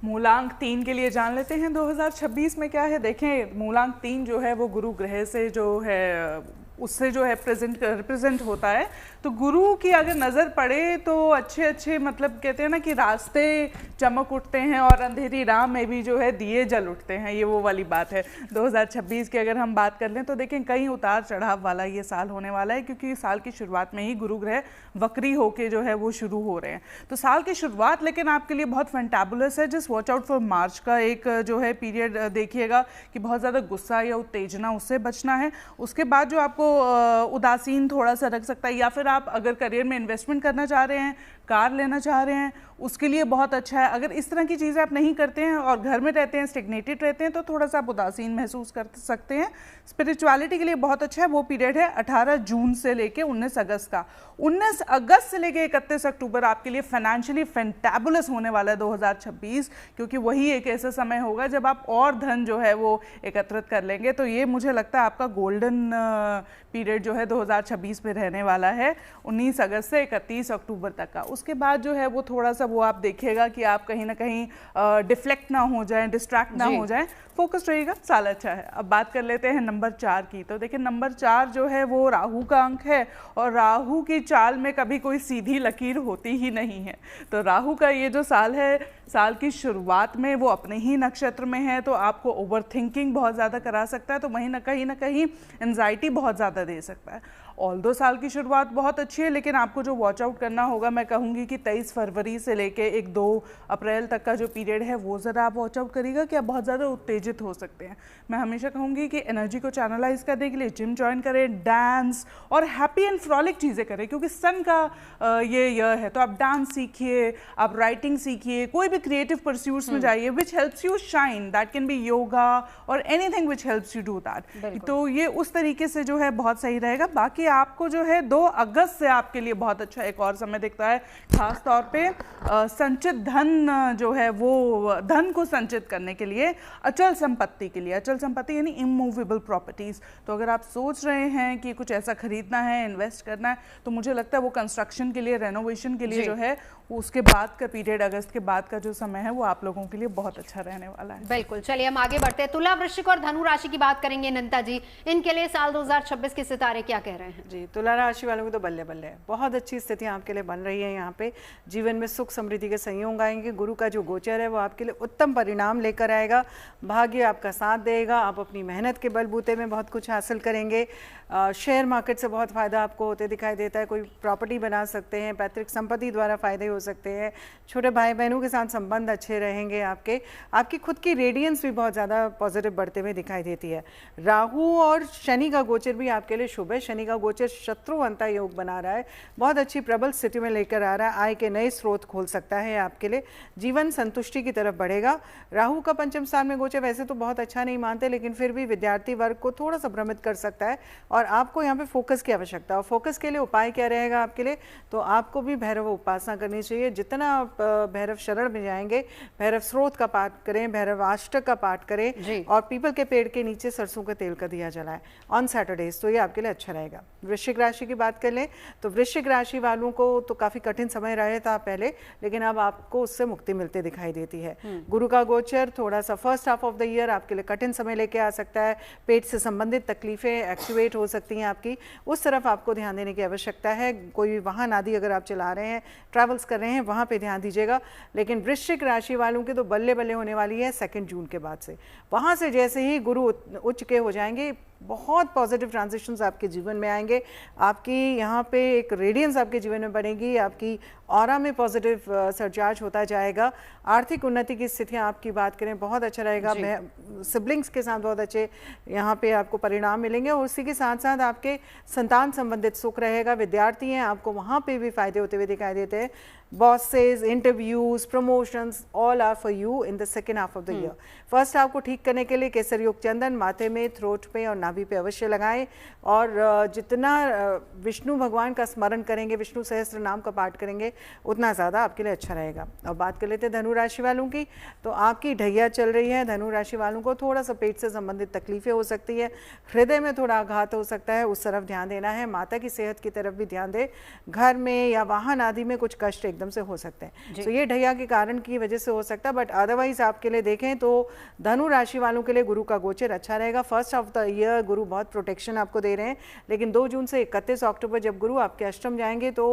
मूलांक 3 के लिए जान लेते हैं 2026 में क्या है। देखें, मूलांक 3 जो है वो गुरु ग्रह से जो है उससे जो है रिप्रेजेंट होता है। तो गुरु की अगर नज़र पड़े तो अच्छे अच्छे, मतलब कहते हैं ना कि रास्ते चमक उठते हैं और अंधेरी राह में भी जो है दिए जल उठते हैं, ये वो वाली बात है। 2026 की अगर हम बात कर लें तो देखें कई उतार चढ़ाव वाला ये साल होने वाला है, क्योंकि साल की शुरुआत में ही गुरु ग्रह वक्री होके जो है वो शुरू हो रहे हैं। तो साल की शुरुआत लेकिन आपके लिए बहुत फैंटाबुलस है। Just watch out for March का एक जो है पीरियड देखिएगा कि बहुत ज़्यादा गुस्सा या उत्तेजना, उससे बचना है। उसके बाद जो आपको उदासीन थोड़ा सा रख सकता है, या फिर आप अगर करियर में इन्वेस्टमेंट करना चाह रहे हैं, कार लेना चाह रहे हैं, उसके लिए बहुत अच्छा है। अगर इस तरह की चीज़ें आप नहीं करते हैं और घर में रहते हैं, स्टेग्नेटेड रहते हैं, तो थोड़ा सा आप उदासीन महसूस कर सकते हैं। स्पिरिचुअलिटी के लिए बहुत अच्छा है। वो पीरियड है 18 जून से लेके 19 अगस्त का। 19 अगस्त से लेके 31 अक्टूबर आपके लिए फाइनेंशियली फैंटाबुलस होने वाला है 2026, क्योंकि वही एक ऐसा समय होगा जब आप और धन जो है वो एकत्रित कर लेंगे। तो ये मुझे लगता है आपका गोल्डन पीरियड जो है 2026 में रहने वाला है, 19 अगस्त से 31 अक्टूबर तक का। उसके बाद जो है वो थोड़ा सा वो आप देखिएगा कि आप कहीं ना कहीं डिफ्लेक्ट ना हो जाएं, डिस्ट्रैक्ट ना हो जाएं, फोकस रहिएगा, साल अच्छा है। अब बात कर लेते हैं नंबर 4 की। तो देखिए नंबर 4 जो है वो राहु का अंक है, और राहु की चाल में कभी कोई सीधी लकीर होती ही नहीं है। तो राहु का ये जो साल है, साल की शुरुआत में वो अपने ही नक्षत्र में है, तो आपको ओवर थिंकिंग बहुत ज़्यादा करा सकता है, तो वहीं ना कहीं एंजाइटी बहुत ज़्यादा दे सकता है। ऑल्दो साल की शुरुआत बहुत अच्छी है, लेकिन आपको जो वॉच आउट करना होगा, मैं कहूँगी कि 23 फरवरी से लेके एक 2 अप्रैल तक का जो पीरियड है वो ज़रा आप वॉच आउट करिएगा कि आप बहुत ज़्यादा उत्तेजित हो सकते हैं। मैं हमेशा कहूँगी कि एनर्जी को चैनलाइज करने के लिए जिम ज्वाइन करें, डांस और हैप्पी एंड फ्रॉलिक चीज़ें करें, क्योंकि सन का ये ईयर है। तो आप डांस सीखिए, आप राइटिंग सीखिए, कोई भी क्रिएटिव परस्यूट्स में जाइए which helps you shine. That can be yoga और anything which helps you do that. तो ये उस तरीके से जो है बहुत सही रहेगा। बाकी आपको जो है 2 अगस्त से आपके लिए बहुत अच्छा एक और समय दिखता है, खास तौर पे संचित धन जो है वो धन को संचित करने के लिए, अचल संपत्ति के लिए। अचल संपत्ति यानी इमूवेबल प्रॉपर्टीज। तो अगर आप सोच रहे हैं कि कुछ ऐसा खरीदना है, इन्वेस्ट करना है, तो मुझे लगता है वो कंस्ट्रक्शन के लिए, रेनोवेशन के लिए जो है उसके बाद का पीरियड, अगस्त के बाद का जो समय है वो आप लोगों के लिए बहुत अच्छा रहने वाला है। बिल्कुल, चलिए हम आगे बढ़ते हैं। तुला, वृश्चिक और धनु राशि की बात करेंगे नंदा जी। इनके लिए साल 2026 के सितारे क्या कह रहे हैं? जी, तुला राशि वालों की तो बल्ले बल्ले है, बहुत अच्छी स्थितियां आपके लिए बन रही है। यहाँ पे जीवन में सुख समृद्धि के संयोग आएंगे। गुरु का जो गोचर है वो आपके लिए उत्तम परिणाम लेकर आएगा। भाग्य आपका साथ देगा। आप अपनी मेहनत के बलबूते में बहुत कुछ हासिल करेंगे। शेयर मार्केट से बहुत फ़ायदा आपको होते दिखाई देता है। कोई प्रॉपर्टी बना सकते हैं, पैतृक संपत्ति द्वारा फायदे हो सकते हैं। छोटे भाई बहनों के साथ संबंध अच्छे रहेंगे आपके। आपकी खुद की रेडियंस भी बहुत ज़्यादा पॉजिटिव बढ़ते हुए दिखाई देती है। राहु और शनि का गोचर भी आपके लिए शुभ है। शनि का गोचर शत्रुवंता योग बना रहा है, बहुत अच्छी प्रबल स्थिति में लेकर आ रहा है। आय के नए स्रोत खोल सकता है आपके लिए। जीवन संतुष्टि की तरफ बढ़ेगा। राहु का पंचम स्थान में गोचर वैसे तो बहुत अच्छा नहीं मानते, लेकिन फिर भी विद्यार्थी वर्ग को थोड़ा सा भ्रमित कर सकता है और आपको यहाँ पे फोकस की आवश्यकता है। और फोकस के लिए उपाय क्या रहेगा आपके लिए? तो आपको भी भैरव उपासना करनी चाहिए। जितना आप भैरव शरण में जाएंगे, भैरव स्रोत का पाठ करें, भैरव अष्टक का पाठ करें और पीपल के पेड़ के नीचे सरसों के तेल का दिया जलाएं ऑन सैटरडेज, तो ये आपके लिए अच्छा रहेगा। वृश्चिक राशि की बात कर लें तो वृश्चिक राशि वालों को तो काफी कठिन समय रहा था पहले, लेकिन अब आपको उससे मुक्ति मिलती दिखाई देती है। गुरु का गोचर थोड़ा सा first half of the year आपके लिए कठिन समय लेके आ सकता है। पेट से संबंधित तकलीफें एक्टिवेट हो सकती हैं आपकी, उस तरफ आपको ध्यान देने की आवश्यकता है। कोई वाहन आदि अगर आप चला रहे हैं, ट्रैवल्स कर रहे हैं, वहां पे ध्यान दीजिएगा। लेकिन वृश्चिक राशि वालों की तो बल्ले बल्ले होने वाली है 2 जून के बाद से। वहां से जैसे ही गुरु उच्च के हो जाएंगे, बहुत पॉजिटिव ट्रांजिशंस आपके जीवन में आएंगे। आपकी यहाँ पे एक रेडियंस आपके जीवन में बनेगी। आपकी ऑरा में पॉजिटिव सरचार्ज होता जाएगा। आर्थिक उन्नति की स्थितियाँ आपकी बात करें बहुत अच्छा रहेगा। सिबलिंग्स के साथ बहुत अच्छे यहाँ पे आपको परिणाम मिलेंगे और उसी के साथ साथ आपके संतान संबंधित सुख रहेगा। विद्यार्थी हैं, आपको वहाँ पे भी फायदे होते हुए दिखाई देते हैं। Bosses, interviews, promotions, all are for you in the second half of the year. First half को ठीक करने के लिए केसर युक्त चंदन माथे में, थ्रोट पे और नाभि पे अवश्य लगाएं। और जितना विष्णु भगवान का स्मरण करेंगे, विष्णु सहस्त्र नाम का पाठ करेंगे, उतना ज़्यादा आपके लिए अच्छा रहेगा। अब बात कर लेते हैं धनु राशि वालों की। तो आपकी ढैया चल रही है। धनु राशि वालों को थोड़ा सा पेट से संबंधित तकलीफें हो सकती है, हृदय में थोड़ा आघात हो सकता है, उस तरफ ध्यान देना है। माता की सेहत की तरफ भी ध्यान दें। घर में या वाहन आदि में कुछ कष्ट एकदम से हो सकते हैं, तो ये ढैया के कारण की वजह से हो सकता है। बट अदरवाइज आपके लिए देखें तो धनु राशि वालों के लिए गुरु का गोचर अच्छा रहेगा। फर्स्ट ऑफ द ईयर गुरु बहुत प्रोटेक्शन आपको दे रहे हैं, लेकिन 2 जून से 31 अक्टूबर जब गुरु आपके अष्टम जाएंगे तो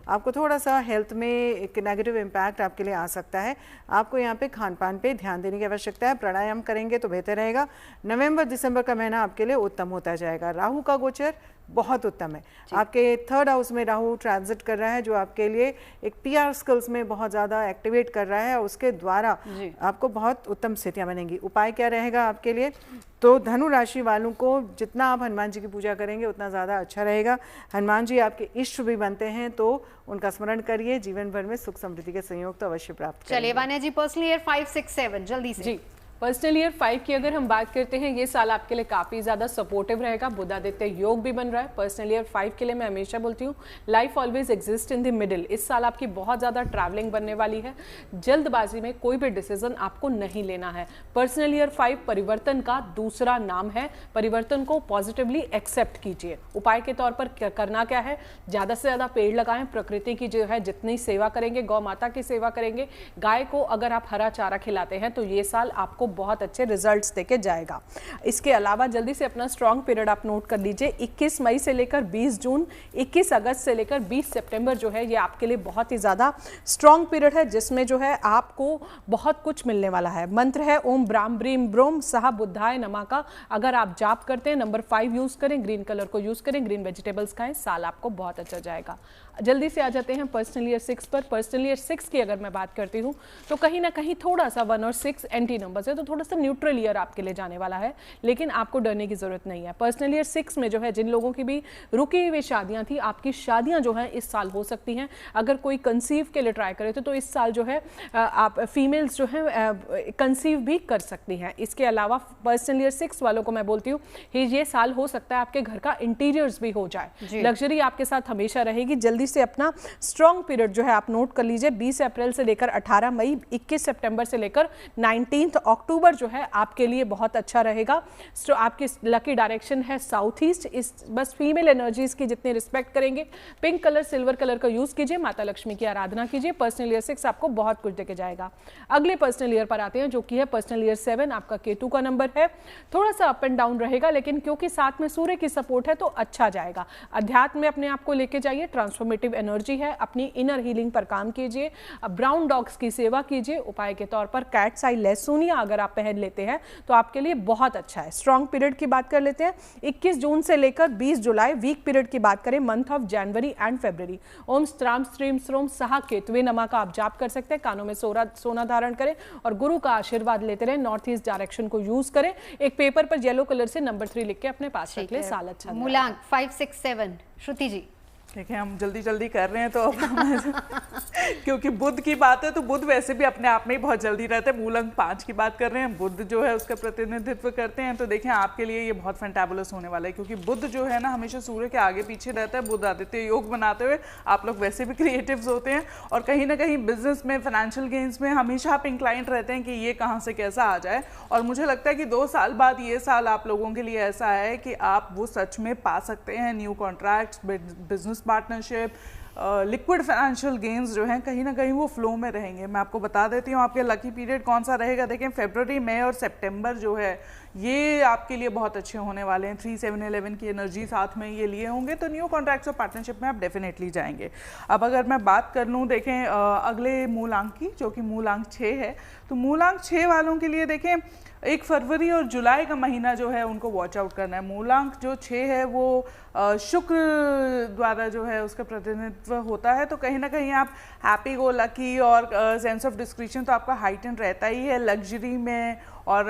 आपको थोड़ा सा हेल्थ में एक नेगेटिव इम्पैक्ट आपके लिए आ सकता है। आपको यहाँ पे खान पान पे ध्यान देने की आवश्यकता है। प्राणायाम करेंगे तो बेहतर रहेगा। नवंबर दिसंबर का महीना आपके लिए उत्तम होता जाएगा। राहु का गोचर बहुत उत्तम है। आपके 3rd हाउस में राहु ट्रांजिट कर रहा है, जो आपके लिए एक PR स्किल्स में बहुत ज़्यादा एक्टिवेट कर रहा है और उसके द्वारा आपको बहुत उत्तम स्थितियाँ बनेंगी। उपाय क्या रहेगा आपके लिए? तो धनु राशि वालों को जितना आप हनुमान जी की पूजा करेंगे उतना ज़्यादा अच्छा रहेगा। हनुमान जी आपके इष्ट भी बनते हैं, तो उनका स्मरण करिए। जीवन भर में सुख समृद्धि के संयोग तो अवश्य प्राप्त करेंगे। चलिए वान्या जी, पर्सनल ईयर 5, 6, 7 जल्दी से। जी, पर्सनल ईयर 5 की अगर हम बात करते हैं, ये साल आपके लिए काफ़ी ज़्यादा सपोर्टिव रहेगा। बुधादित्य योग भी बन रहा है। पर्सनल ईयर 5 के लिए मैं हमेशा बोलती हूँ, life always exist in the middle. इस साल आपकी बहुत ज़्यादा ट्रैवलिंग बनने वाली है। जल्दबाजी में कोई भी डिसीजन आपको नहीं लेना है। पर्सनल ईयर 5 परिवर्तन का दूसरा नाम है। परिवर्तन को पॉजिटिवली एक्सेप्ट कीजिए। उपाय के तौर पर करना क्या है? ज़्यादा से ज़्यादा पेड़ लगाएं। प्रकृति की जो है जितनी सेवा करेंगे, गौ माता की सेवा करेंगे, गाय को अगर आप हरा चारा खिलाते हैं तो ये साल आपको बहुत अच्छे रिजल्ट्स देके जाएगा। इसके अलावा जल्दी से अपना स्ट्रॉन्ग पीरियड आप नोट कर लीजिए। 21 मई से लेकर 20 जून, 21 अगस्त से लेकर 20 सितंबर जो है ये आपके लिए बहुत ही ज़्यादा स्ट्रॉन्ग पीरियड है, जिसमें जो है आपको बहुत कुछ मिलने वाला है। मंत्र है ओम ब्राम ब्रीम ब्रोम सह बुद्धाय नमः का। अगर आप जाप करते हैं, नंबर 5 यूज़ करें, ग्रीन कलर को यूज़ करें, ग्रीन वेजिटेबल्स खाएं, साल आपको बहुत अच्छा जाएगा। जल्दी से आ जाते हैं पर्सनल ईयर 6 पर। पर्सनल ईयर 6 की अगर मैं बात करती हूँ तो कहीं ना कहीं थोड़ा सा 1 और 6 एंटी नंबर्स है, तो थोड़ा सा न्यूट्रल ईयर आपके लिए जाने वाला है, लेकिन आपको डरने की जरूरत नहीं है। पर्सनल ईयर 6 में जो है जिन लोगों की भी रुकी हुई शादियां थी, आपकी शादियां जो है इस साल हो सकती हैं। अगर कोई कंसीव के लिए ट्राई करे तो इस साल जो है आप फीमेल्स जो है कंसीव भी कर सकती हैं। इसके अलावा पर्सनल ईयर 6 वालों को मैं बोलती हूँ ये साल हो सकता है आपके घर का इंटीरियर्स भी हो जाए, लग्जरी आपके साथ हमेशा रहेगी। जल्दी से अपना स्ट्रॉन्ग पीरियड जो है आप नोट कर लीजिए, 20 अप्रैल से लेकर 18 मई, 21 सितंबर से लेकर 19 अक्टूबर जो है आपके लिए बहुत अच्छा रहेगा। तो आपकी लकी डायरेक्शन है साउथ ईस्ट। इस बस फीमेल एनर्जीज की जितनी रिस्पेक्ट करेंगे, पिंक कलर सिल्वर कलर का यूज कीजिए, माता लक्ष्मी की आराधना कीजिए। पर्सनल ईयर 6 आपको बहुत कुछ देके जाएगा। अगले पर्सनल ईयर पर आते हैं जो कि है पर्सनल ईयर 7। आपका केतु का नंबर है, थोड़ा सा अप एंड डाउन रहेगा, लेकिन क्योंकि साथ में सूर्य की सपोर्ट है तो अच्छा जाएगा। अध्यात्म में अपने आप को लेके जाइए, ट्रांसफॉर्मेटिव एनर्जी है, अपनी इनर हीलिंग पर काम कीजिए, ब्राउन डॉग्स की सेवा कीजिए। उपाय के तौर पर कैट्स आई लहसुनिया अगर आप पहन लेते हैं तो आपके लिए बहुत अच्छा है। स्ट्रॉन्ग पीरियड की बात कर लेते हैं, 21 जून से लेकर 20 जुलाई। वीक पीरियड की बात करें, month of January and February. Om स्त्राम stream स्रोम सहा केतवे नमा का आप जाप कर सकते हैं। कानों में सोना धारण करें और गुरु का आशीर्वाद लेते रहे। नॉर्थ ईस्ट डायरेक्शन को यूज करें। एक पेपर पर येलो कलर से नंबर 3 लिख के अपने पास रख ले, साल अच्छा। मूलांक 5, 6, 7। श्रुति जी देखिए हम जल्दी कर रहे हैं तो क्योंकि बुध की बात है तो बुध वैसे भी अपने आप में ही बहुत जल्दी रहते हैं। मूलांक 5 की बात कर रहे हैं, बुध जो है उसका प्रतिनिधित्व करते हैं। तो देखें आपके लिए ये बहुत फैंटाबुलस होने वाला है, क्योंकि बुध जो है ना हमेशा सूर्य के आगे पीछे रहता है। बुध आदित्य योग बनाते हुए आप लोग वैसे भी क्रिएटिव्स होते हैं और कहीं ना कहीं बिजनेस में, फाइनेंशियल गेन्स में हमेशा आप इंक्लाइंट रहते हैं कि ये कहाँ से कैसा आ जाए। और मुझे लगता है कि 2 साल बाद ये साल आप लोगों के लिए ऐसा है कि आप वो सच में पा सकते हैं। New contracts, business partnership, liquid financial gains जो हैं कहीं ना कहीं वो फ्लो में रहेंगे। मैं आपको बता देती हूँ आपके लकी पीरियड कौन सा रहेगा। देखें फरवरी, मई और सितंबर जो है ये आपके लिए बहुत अच्छे होने वाले हैं। 3, 7, 11 की एनर्जी साथ में ये लिए होंगे तो न्यू कॉन्ट्रैक्ट्स और पार्टनरशिप में आप डेफिनेटली जाएंगे। अब अगर मैं बात कर लूँ देखें अगले मूलांक की, जो कि मूलांक 6 है, तो मूलांक 6 वालों के लिए देखें 1 फरवरी और जुलाई का महीना जो है उनको वॉच आउट करना है। मूलांक जो 6 है वो शुक्र द्वारा जो है उसका प्रतिनिधित्व होता है, तो कहीं ना कहीं आप हैप्पी गो लकी और सेंस ऑफ डिस्क्रिप्शन तो आपका हाइटेंड रहता ही है। लग्जरी में और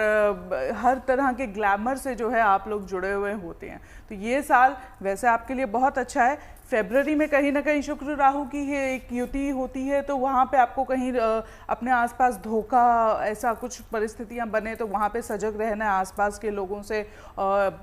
हर तरह के ग्लैमर से जो है आप लोग जुड़े हुए होते हैं। तो ये साल वैसे आपके लिए बहुत अच्छा है। फरवरी में कहीं ना कहीं शुक्र राहु की एक युति होती है, तो वहाँ पे आपको कहीं अपने आसपास धोखा ऐसा कुछ परिस्थितियाँ बने तो वहाँ पे सजग रहना है आसपास के लोगों से,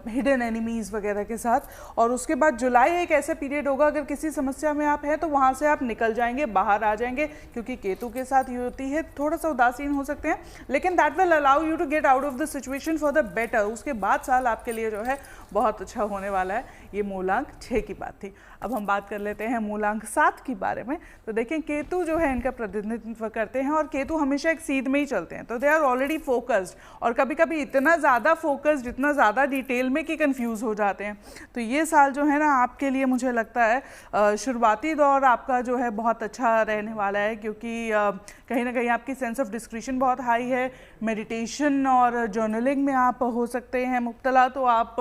हिडन एनिमीज़ वगैरह के साथ। और उसके बाद जुलाई एक ऐसा पीरियड होगा अगर किसी समस्या में आप हैं तो वहाँ से आप निकल जाएंगे, बाहर आ जाएंगे, क्योंकि केतु के साथ युति है। थोड़ा सा उदासीन हो सकते हैं लेकिन that will allow you to get out of the situation for the better. उसके बाद साल आपके लिए जो है बहुत अच्छा होने वाला है। ये मूलांक 6 की बात थी। अब हम बात कर लेते हैं मूलांक 7 के बारे में। तो देखें केतु जो है इनका प्रतिनिधित्व करते हैं और केतु हमेशा एक सीध में ही चलते हैं, तो दे आर ऑलरेडी फोकस्ड और कभी कभी इतना ज़्यादा फोकस्ड, इतना ज़्यादा डिटेल में कि कंफ्यूज हो जाते हैं। तो ये साल जो है ना आपके लिए मुझे लगता है शुरुआती दौर आपका जो है बहुत अच्छा रहने वाला है, क्योंकि कहीं ना कहीं आपकी सेंस ऑफ डिस्क्रिप्शन बहुत हाई है। मेडिटेशन और जर्नलिंग में आप हो सकते हैं मुब्तला, तो आप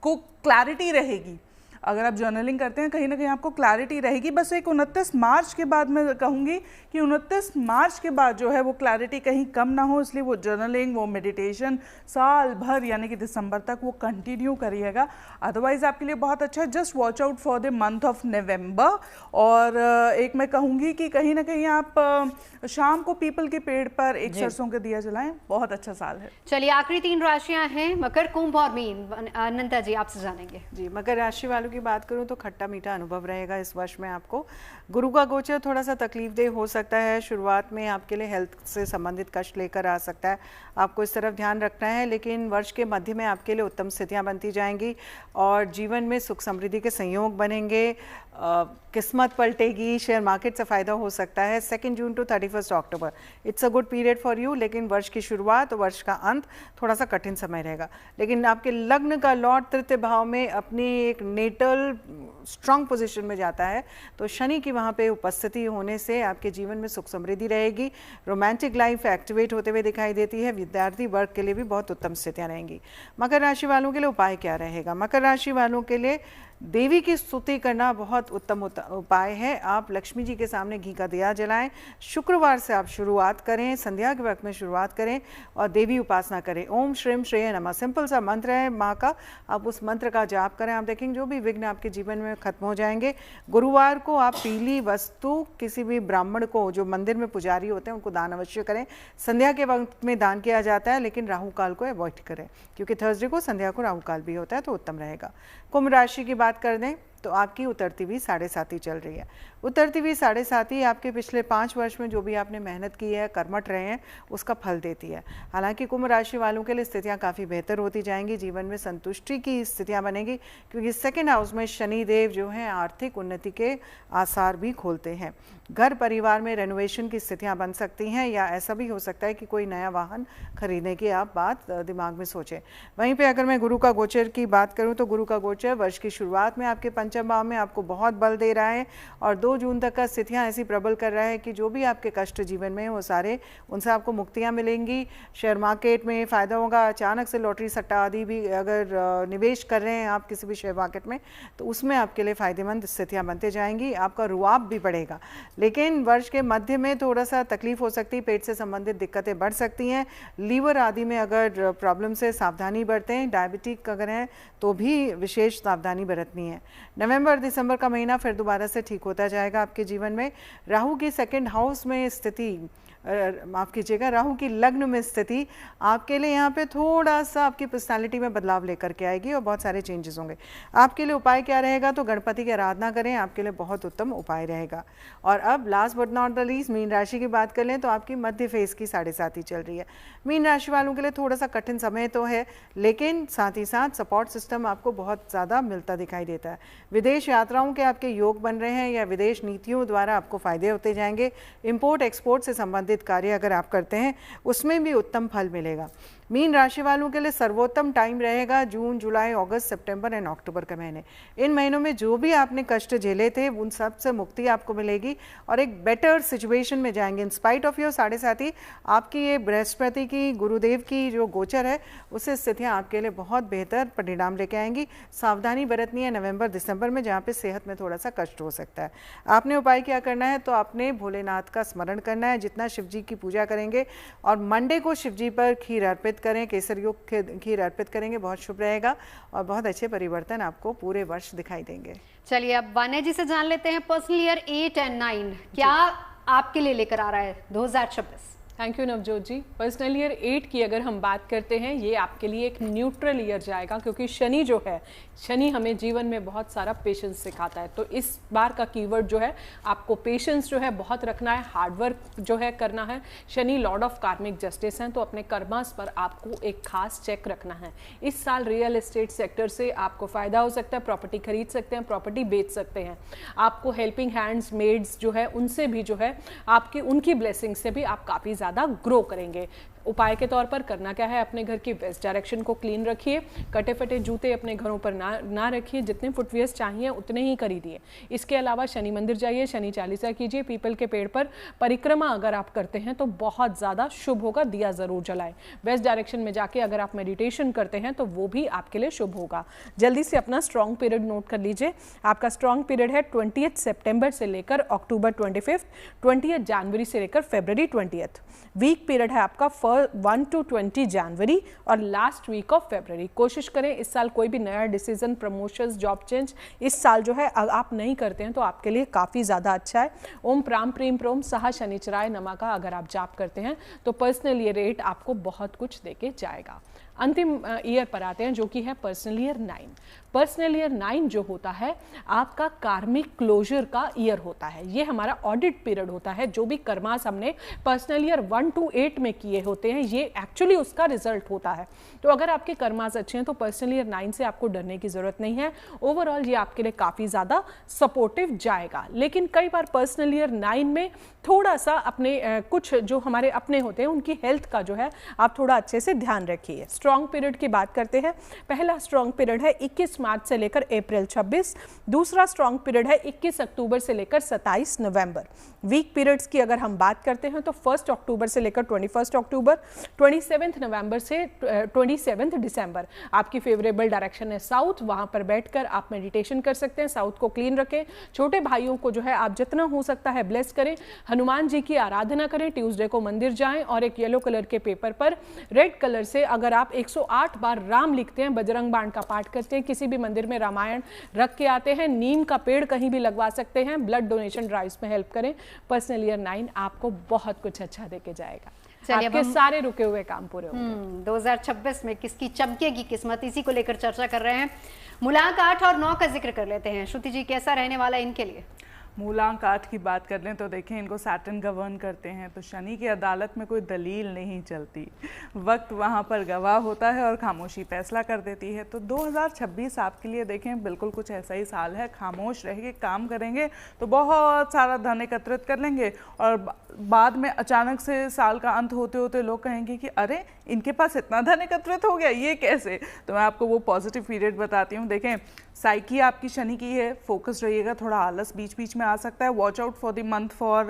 को क्लैरिटी रहेगी। अगर आप जर्नलिंग करते हैं कहीं ना कहीं आपको क्लैरिटी रहेगी। बस एक 29 मार्च के बाद मैं कहूँगी कि 29 मार्च के बाद जो है वो क्लैरिटी कहीं कम ना हो, इसलिए वो जर्नलिंग, वो मेडिटेशन साल भर यानी कि दिसंबर तक वो कंटिन्यू करिएगा। अदरवाइज आपके लिए बहुत अच्छा है। Just watch out for the month of November. और एक मैं कहूँगी कि कहीं ना कहीं आप शाम को पीपल के पेड़ पर एक सरसों का दिया जलाएं, बहुत अच्छा साल है। चलिए आखिरी 3 राशियां हैं, मकर, कुंभ और मीन। अनंता जी आपसे जानेंगे। जी, मकर राशि वालों की बात करूं तो खट्टा मीठा अनुभव रहेगा इस वर्ष में आपको। गुरु का गोचर थोड़ा सा तकलीफदेह हो सकता है, शुरुआत में आपके लिए हेल्थ से संबंधित कष्ट लेकर आ सकता है, आपको इस तरफ ध्यान रखना है। लेकिन वर्ष के मध्य में आपके लिए उत्तम स्थितियां बनती जाएंगी और जीवन में सुख समृद्धि के संयोग बनेंगे, किस्मत पलटेगी, शेयर मार्केट से फ़ायदा हो सकता है। 2 June to 31 October it's a good period for you. लेकिन वर्ष की शुरुआत और वर्ष का अंत थोड़ा सा कठिन समय रहेगा। लेकिन आपके लग्न का लॉर्ड तृतीय भाव में अपनी एक नेटल स्ट्रांग पोजीशन में जाता है, तो शनि की वहाँ पे उपस्थिति होने से आपके जीवन में सुख समृद्धि रहेगी। रोमांटिक लाइफ एक्टिवेट होते हुए दिखाई देती है। विद्यार्थी वर्ग के लिए भी बहुत उत्तम स्थितियाँ रहेंगी। मकर राशि वालों के लिए उपाय क्या रहेगा? मकर राशि वालों के लिए देवी की स्तुति करना बहुत उत्तम उपाय है। आप लक्ष्मी जी के सामने घी का दिया जलाएं। शुक्रवार से आप शुरुआत करें, संध्या के वक्त में शुरुआत करें और देवी उपासना करें। ओम श्रीम श्रेय नमः सिंपल सा मंत्र है माँ का, आप उस मंत्र का जाप करें। आप देखेंगे जो भी विघ्न आपके जीवन में खत्म हो जाएंगे। गुरुवार को आप पीली वस्तु किसी भी ब्राह्मण को, जो मंदिर में पुजारी होते हैं, उनको दान अवश्य करें। संध्या के वक्त में दान किया जाता है, लेकिन राहु काल को अवॉइड करें, क्योंकि थर्सडे को संध्या को राहु काल भी होता है, तो उत्तम रहेगा। कुंभ राशि की बात कर दें तो आपकी उतरती हुई 7.5 चल रही है। उतरती हुई 7.5 आपके पिछले 5 वर्ष में जो भी आपने मेहनत की है, कर्मठ रहे हैं, उसका फल देती है। हालांकि कुंभ राशि वालों के लिए स्थितियां काफ़ी बेहतर होती जाएंगी, जीवन में संतुष्टि की स्थितियां बनेगी, क्योंकि सेकेंड हाउस में शनि देव जो हैं आर्थिक उन्नति के आसार भी खोलते हैं। घर परिवार में रेनोवेशन की स्थितियां बन सकती हैं, या ऐसा भी हो सकता है कि कोई नया वाहन खरीदने की आप बात दिमाग में सोचें। वहीं पे अगर मैं गुरु का गोचर की बात करूं तो गुरु का गोचर वर्ष की शुरुआत में आपके पंचम भाव में आपको बहुत बल दे रहा है, और 2 जून तक का स्थितियां ऐसी प्रबल कर रहा है कि जो भी आपके कष्ट जीवन में वो सारे, उनसे आपको मुक्तियां मिलेंगी। शेयर मार्केट में फ़ायदा होगा। अचानक से लॉटरी सट्टा आदि भी अगर निवेश कर रहे हैं आप किसी भी शेयर मार्केट में, तो उसमें आपके लिए फ़ायदेमंद स्थितियाँ बनते जाएंगी। आपका रुआब भी बढ़ेगा, लेकिन वर्ष के मध्य में थोड़ा सा तकलीफ हो सकती है, पेट से संबंधित दिक्कतें बढ़ सकती हैं। लीवर आदि में अगर प्रॉब्लम से सावधानी बरतें। डायबिटिक अगर हैं तो भी विशेष सावधानी बरतनी है। नवंबर दिसंबर का महीना फिर दोबारा से ठीक होता जाएगा आपके जीवन में। राहु की सेकंड हाउस में स्थिति, माफ़ कीजिएगा, राहु की लग्न में स्थिति आपके लिए यहाँ पे थोड़ा सा आपकी पर्सनालिटी में बदलाव लेकर के आएगी और बहुत सारे चेंजेस होंगे। आपके लिए उपाय क्या रहेगा, तो गणपति की आराधना करें, आपके लिए बहुत उत्तम उपाय रहेगा। और अब last but not the least mean राशि की बात कर लें तो आपकी मध्य फेज की 7.5 चल रही है। मीन राशि वालों के लिए थोड़ा सा कठिन समय तो है, लेकिन साथ ही साथ सपोर्ट सिस्टम आपको बहुत ज़्यादा मिलता दिखाई देता है। विदेश यात्राओं के आपके योग बन रहे हैं, या विदेश नीतियों द्वारा आपको फायदे होते जाएंगे। इम्पोर्ट एक्सपोर्ट से संबंधित कार्य अगर आप करते हैं उसमें भी उत्तम फल मिलेगा। मीन राशि वालों के लिए सर्वोत्तम टाइम रहेगा जून, जुलाई, अगस्त, सितंबर एंड अक्टूबर के महीने। इन महीनों में जो भी आपने कष्ट झेले थे उन सब से मुक्ति आपको मिलेगी और एक बेटर सिचुएशन में जाएंगे। इन स्पाइट ऑफ योर 7.5 आपकी ये बृहस्पति की, गुरुदेव की जो गोचर है, उससे स्थितियाँ आपके लिए बहुत बेहतर परिणाम लेके आएंगी। सावधानी बरतनी है नवंबर दिसंबर में, जहाँ पे सेहत में थोड़ा सा कष्ट हो सकता है। आपने उपाय क्या करना है, तो आपने भोलेनाथ का स्मरण करना है, जितना शिव जी की पूजा करेंगे, और मंडे को शिव जी पर खीर अर्पित करें, केसर युक्त खीर अर्पित करेंगे, बहुत शुभ रहेगा और बहुत अच्छे परिवर्तन आपको पूरे वर्ष दिखाई देंगे। चलिए अब वान्या जी से जान लेते हैं पर्सनल ईयर 8 एंड 9 क्या आपके लिए लेकर आ रहा है 2026। Thank you Navjot ji. Personal year 8 की अगर हम बात करते हैं, ये आपके लिए एक न्यूट्रल ईयर जाएगा, क्योंकि शनि जो है, शनि हमें जीवन में बहुत सारा पेशेंस सिखाता है। तो इस बार का कीवर्ड जो है, आपको पेशेंस जो है बहुत रखना है, हार्डवर्क जो है करना है। शनि लॉर्ड ऑफ कार्मिक जस्टिस हैं, तो अपने कर्मास पर आपको एक खास चेक रखना है। इस साल रियल एस्टेट सेक्टर से आपको फायदा हो सकता है, प्रॉपर्टी खरीद सकते हैं, प्रॉपर्टी बेच सकते हैं। आपको हेल्पिंग हैंड्स, मेड्स जो है, उनसे भी जो है आपकी, उनकी ब्लेसिंग से भी आप काफ़ी ज़्यादा ग्रो करेंगे। उपाय के तौर पर करना क्या है, अपने घर की वेस्ट डायरेक्शन को क्लीन रखिए, कटे फटे जूते अपने घरों पर ना रखिए, जितने फुटवियर्स चाहिए उतने ही खरीदिए। इसके अलावा शनि मंदिर जाइए, शनि चालीसा कीजिए, पीपल के पेड़ पर परिक्रमा अगर आप करते हैं तो बहुत ज़्यादा शुभ होगा। दिया ज़रूर जलाएं। वेस्ट डायरेक्शन में जाके अगर आप मेडिटेशन करते हैं तो वो भी आपके लिए शुभ होगा। जल्दी से अपना स्ट्रॉन्ग पीरियड नोट कर लीजिए। आपका स्ट्रॉन्ग पीरियड है 20 सितंबर से लेकर अक्टूबर 25, 20 जनवरी से लेकर फरवरी 20। वीक पीरियड है आपका 1 to 20 जनवरी और लास्ट वीक ऑफ फरवरी। कोशिश करें इस साल कोई भी नया डिसीजन, प्रमोशंस, जॉब चेंज इस साल जो है आप नहीं करते हैं तो आपके लिए काफ़ी ज़्यादा अच्छा है। ओम प्राम प्रीम प्रोम सह शनिचराय नमः का अगर आप जाप करते हैं तो पर्सनल ईयर 8 आपको बहुत कुछ देके जाएगा। अंतिम ईयर पर आते हैं जो कि है पर्सनल ईयर 9। पर्सनल ईयर 9 जो होता है आपका कार्मिक क्लोजर का ईयर होता है। ये हमारा ऑडिट पीरियड होता है। जो भी कर्मास हमने पर्सनल ईयर 1 to 8 में किए होते हैं, ये एक्चुअली उसका रिजल्ट होता है। तो अगर आपके कर्मास अच्छे हैं तो पर्सनल ईयर 9 से आपको डरने की जरूरत नहीं है। ओवरऑल ये आपके लिए काफ़ी ज़्यादा सपोर्टिव जाएगा। लेकिन कई बार पर्सनल ईयर 9 में थोड़ा सा अपने कुछ जो हमारे अपने होते हैं उनकी हेल्थ का जो है आप थोड़ा अच्छे से ध्यान रखिए। स्ट्रॉन्ग पीरियड की बात करते हैं, पहला स्ट्रॉन्ग पीरियड है 21 मार्च से लेकर अप्रैल 26, दूसरा स्ट्रॉन्ग पीरियड है 21 अक्टूबर से लेकर 27 नवंबर। वीक पीरियड्स की अगर हम बात करते हैं तो 1 अक्टूबर से लेकर 21 अक्टूबर, 27 नवंबर से 27 दिसंबर। आपकी फेवरेबल डायरेक्शन है साउथ, वहां पर बैठकर आप मेडिटेशन कर सकते हैं। साउथ को क्लीन रखें, छोटे भाइयों को जो है आप जितना हो सकता है ब्लेस करें, हनुमान जी की आराधना करें, ट्यूसडे को मंदिर जाएं और एक येलो कलर के पेपर पर रेड कलर से अगर आप 108 बार राम लिखते हैं, बजरंग बाण का पाठ करते हैं, किसी भी मंदिर में रामायण रख के आते हैं, नीम का पेड़ कहीं भी लगवा सकते हैं, ब्लड डोनेशन ड्राइव्स में हेल्प करें, पर्सनल ईयर 9 आपको बहुत कुछ अच्छा देके जाएगा। आपके सारे रुके हुए काम पूरे होंगे। 2026 में किसकी चमकेगी किस्मत, इसी को लेकर चर्चा कर रहे हैं। मूलांक 8 और 9 का जिक्र कर लेते हैं। श्रुति जी, कैसा रहने वाला है इनके लिए? मूलांक 8 की बात कर लें तो देखें, इनको सैटर्न गवर्न करते हैं, तो शनि की अदालत में कोई दलील नहीं चलती, वक्त वहाँ पर गवाह होता है और खामोशी फैसला कर देती है। तो 2026 आपके लिए देखें बिल्कुल कुछ ऐसा ही साल है। खामोश रह के काम करेंगे तो बहुत सारा धन एकत्रित कर लेंगे और बाद में अचानक से साल का अंत होते होते लोग कहेंगे कि अरे इनके पास इतना धन एकत्रित हो गया, ये कैसे? तो मैं आपको वो पॉजिटिव पीरियड बताती हूँ। देखें, साइकी आपकी शनि की है, फोकस रहिएगा, थोड़ा आलस बीच बीच में आ सकता है। Watch out for the month for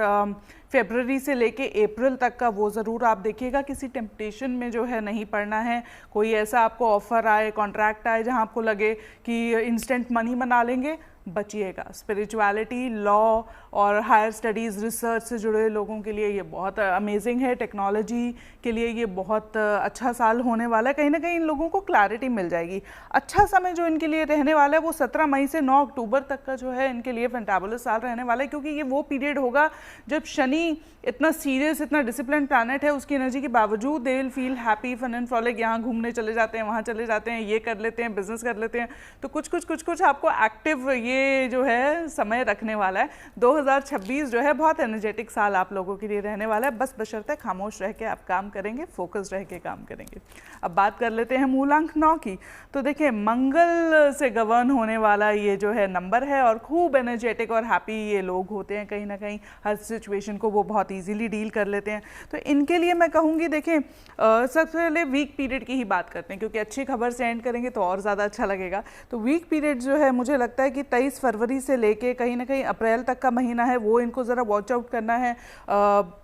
फरवरी से लेके अप्रैल तक का वो ज़रूर आप देखिएगा, किसी टेम्पटेशन में जो है नहीं पड़ना है। कोई ऐसा आपको ऑफर आए, कॉन्ट्रैक्ट आए जहाँ आपको लगे कि इंस्टेंट मनी बना लेंगे, बचिएगा। स्पिरिचुअलिटी, लॉ और हायर स्टडीज़, रिसर्च से जुड़े लोगों के लिए ये बहुत अमेजिंग है। टेक्नोलॉजी के लिए ये बहुत अच्छा साल होने वाला है। कहीं ना कहीं इन लोगों को क्लैरिटी मिल जाएगी। अच्छा समय जो इनके लिए रहने वाला है वो 17 मई से 9 अक्टूबर तक का जो है इनके लिए फैंटाबुलस साल रहने वाला है, क्योंकि ये वो पीरियड होगा जब शनि इतना सीरियस, इतना डिसिप्लिन प्लैनेट है, उसकी एनर्जी के बावजूद they will feel happy, fun and frolic. यहाँ घूमने चले जाते हैं, वहाँ चले जाते हैं, ये कर लेते हैं, बिजनेस कर लेते हैं। तो कुछ आपको एक्टिव ये जो है समय रखने वाला है। 2026 जो है बहुत एनर्जेटिक साल आप लोगों के लिए रहने वाला है। बस बशर्ते खामोश रह के आप काम करेंगे, फोकस रह के काम करेंगे। अब बात कर लेते हैं मूलांक 9 की। तो देखिए, मंगल से गवर्न होने वाला ये जो है नंबर है और खूब एनर्जेटिक और हैप्पी ये लोग होते हैं। कहीं ना कहीं हर सिचुएशन को वो बहुत इजीली डील कर लेते हैं। तो इनके लिए मैं कहूँगी, देखें सबसे पहले वीक पीरियड की ही बात करते हैं, क्योंकि अच्छी खबर से एंड करेंगे तो और ज़्यादा अच्छा लगेगा। तो वीक पीरियड जो है मुझे लगता है कि 23 फरवरी से लेके कहीं ना कहीं अप्रैल तक का महीना है, वो इनको ज़रा वॉच आउट करना है।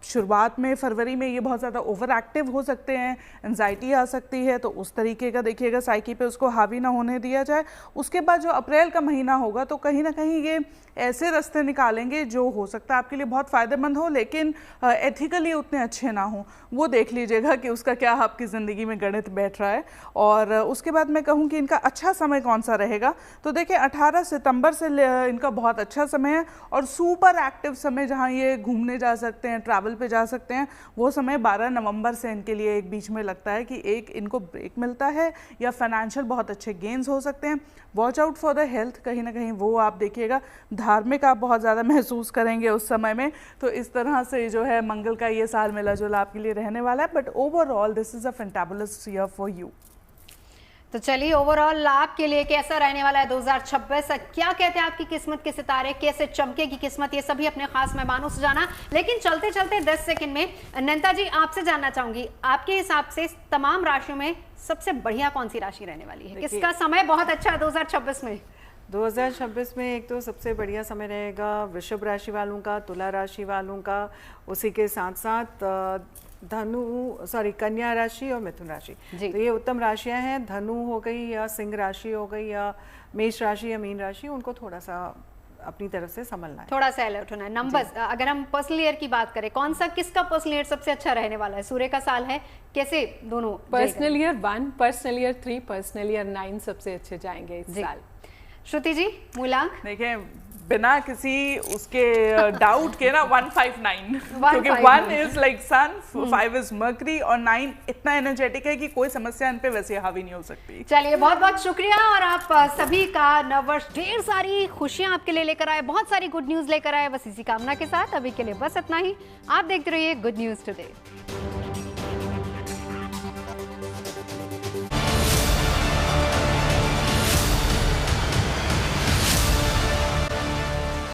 शुरुआत में फरवरी में ये बहुत ज़्यादा ओवर एक्टिव हो सकते हैं, एंजाइटी आ सकती है, तो उस तरीके का देखिएगा साइकी पे उसको हावी ना होने दिया जाए। उसके बाद जो अप्रैल का महीना होगा तो कहीं ना कहीं ये ऐसे रास्ते निकालेंगे जो हो सकता है आपके लिए बहुत फ़ायदेमंद हो, लेकिन एथिकली उतने अच्छे ना हो। वो देख लीजिएगा कि उसका क्या आपकी ज़िंदगी में गणित बैठ रहा है। और उसके बाद मैं कहूँ कि इनका अच्छा समय कौन सा रहेगा, तो देखिए 18 सितंबर से इनका बहुत अच्छा समय है और सुपर एक्टिव समय जहाँ ये घूमने जा सकते हैं, ट्रैवल पे जा सकते हैं, वो समय 12 नवंबर से इनके लिए एक बीच में लगता है कि एक इनको ब्रेक मिलता है या फाइनेंशियल बहुत अच्छे गेन्स हो सकते हैं। Watch out for the health, कहीं ना कहीं वो आप देखिएगा। धार्मिक आप बहुत ज़्यादा महसूस करेंगे उस समय में। तो इस तरह से जो है मंगल का ये साल मिला जुला आपके लिए रहने वाला है। But overall this is a fantabulous year for you. तो चलिए, ओवरऑल आपके लिए कैसा रहने वाला है 2026? क्या कहते हैं आपकी किस्मत के सितारे, कैसे चमकेगी किस्मत, ये सभी अपने खास मेहमानों से जाना। लेकिन चलते चलते 10 सेकंड में अनंता जी आपसे जानना चाहूंगी, आपके हिसाब से तमाम राशियों में सबसे बढ़िया कौन सी राशि रहने वाली है? किसका समय बहुत अच्छा है 2026 में? 2026 में एक तो सबसे बढ़िया समय रहेगा वृषभ राशि वालों का, तुला राशि वालों का, उसी के साथ साथ कन्या राशि और मिथुन राशि। तो ये उत्तम राशियां हैं। धनु हो गई या सिंह राशि हो गई या मेष राशि या मीन राशि, उनको थोड़ा सा अपनी तरफ से संभलना है, थोड़ा सा अलर्ट होना है। नंबर्स, अगर हम पर्सनल ईयर की बात करें, किसका पर्सनल ईयर सबसे अच्छा रहने वाला है? सूर्य का साल है, कैसे दोनों? Personal year 1, personal year 3, personal year 9 सबसे अच्छे जाएंगे इस साल। श्रुति जी, मूलांक? देखिए, बिना किसी उसके डाउट के ना 159, क्योंकि 1 is like sun, 5 is mercury और 9 इतना एनर्जेटिक है कि कोई समस्या इन पे वैसे हावी नहीं हो सकती। चलिए, बहुत बहुत शुक्रिया। और आप सभी का नववर्ष ढेर सारी खुशियां आपके लिए लेकर आए, बहुत सारी गुड न्यूज लेकर आए। बस इसी कामना के साथ अभी के लिए बस इतना ही। आप देखते रहिए गुड न्यूज टुडे।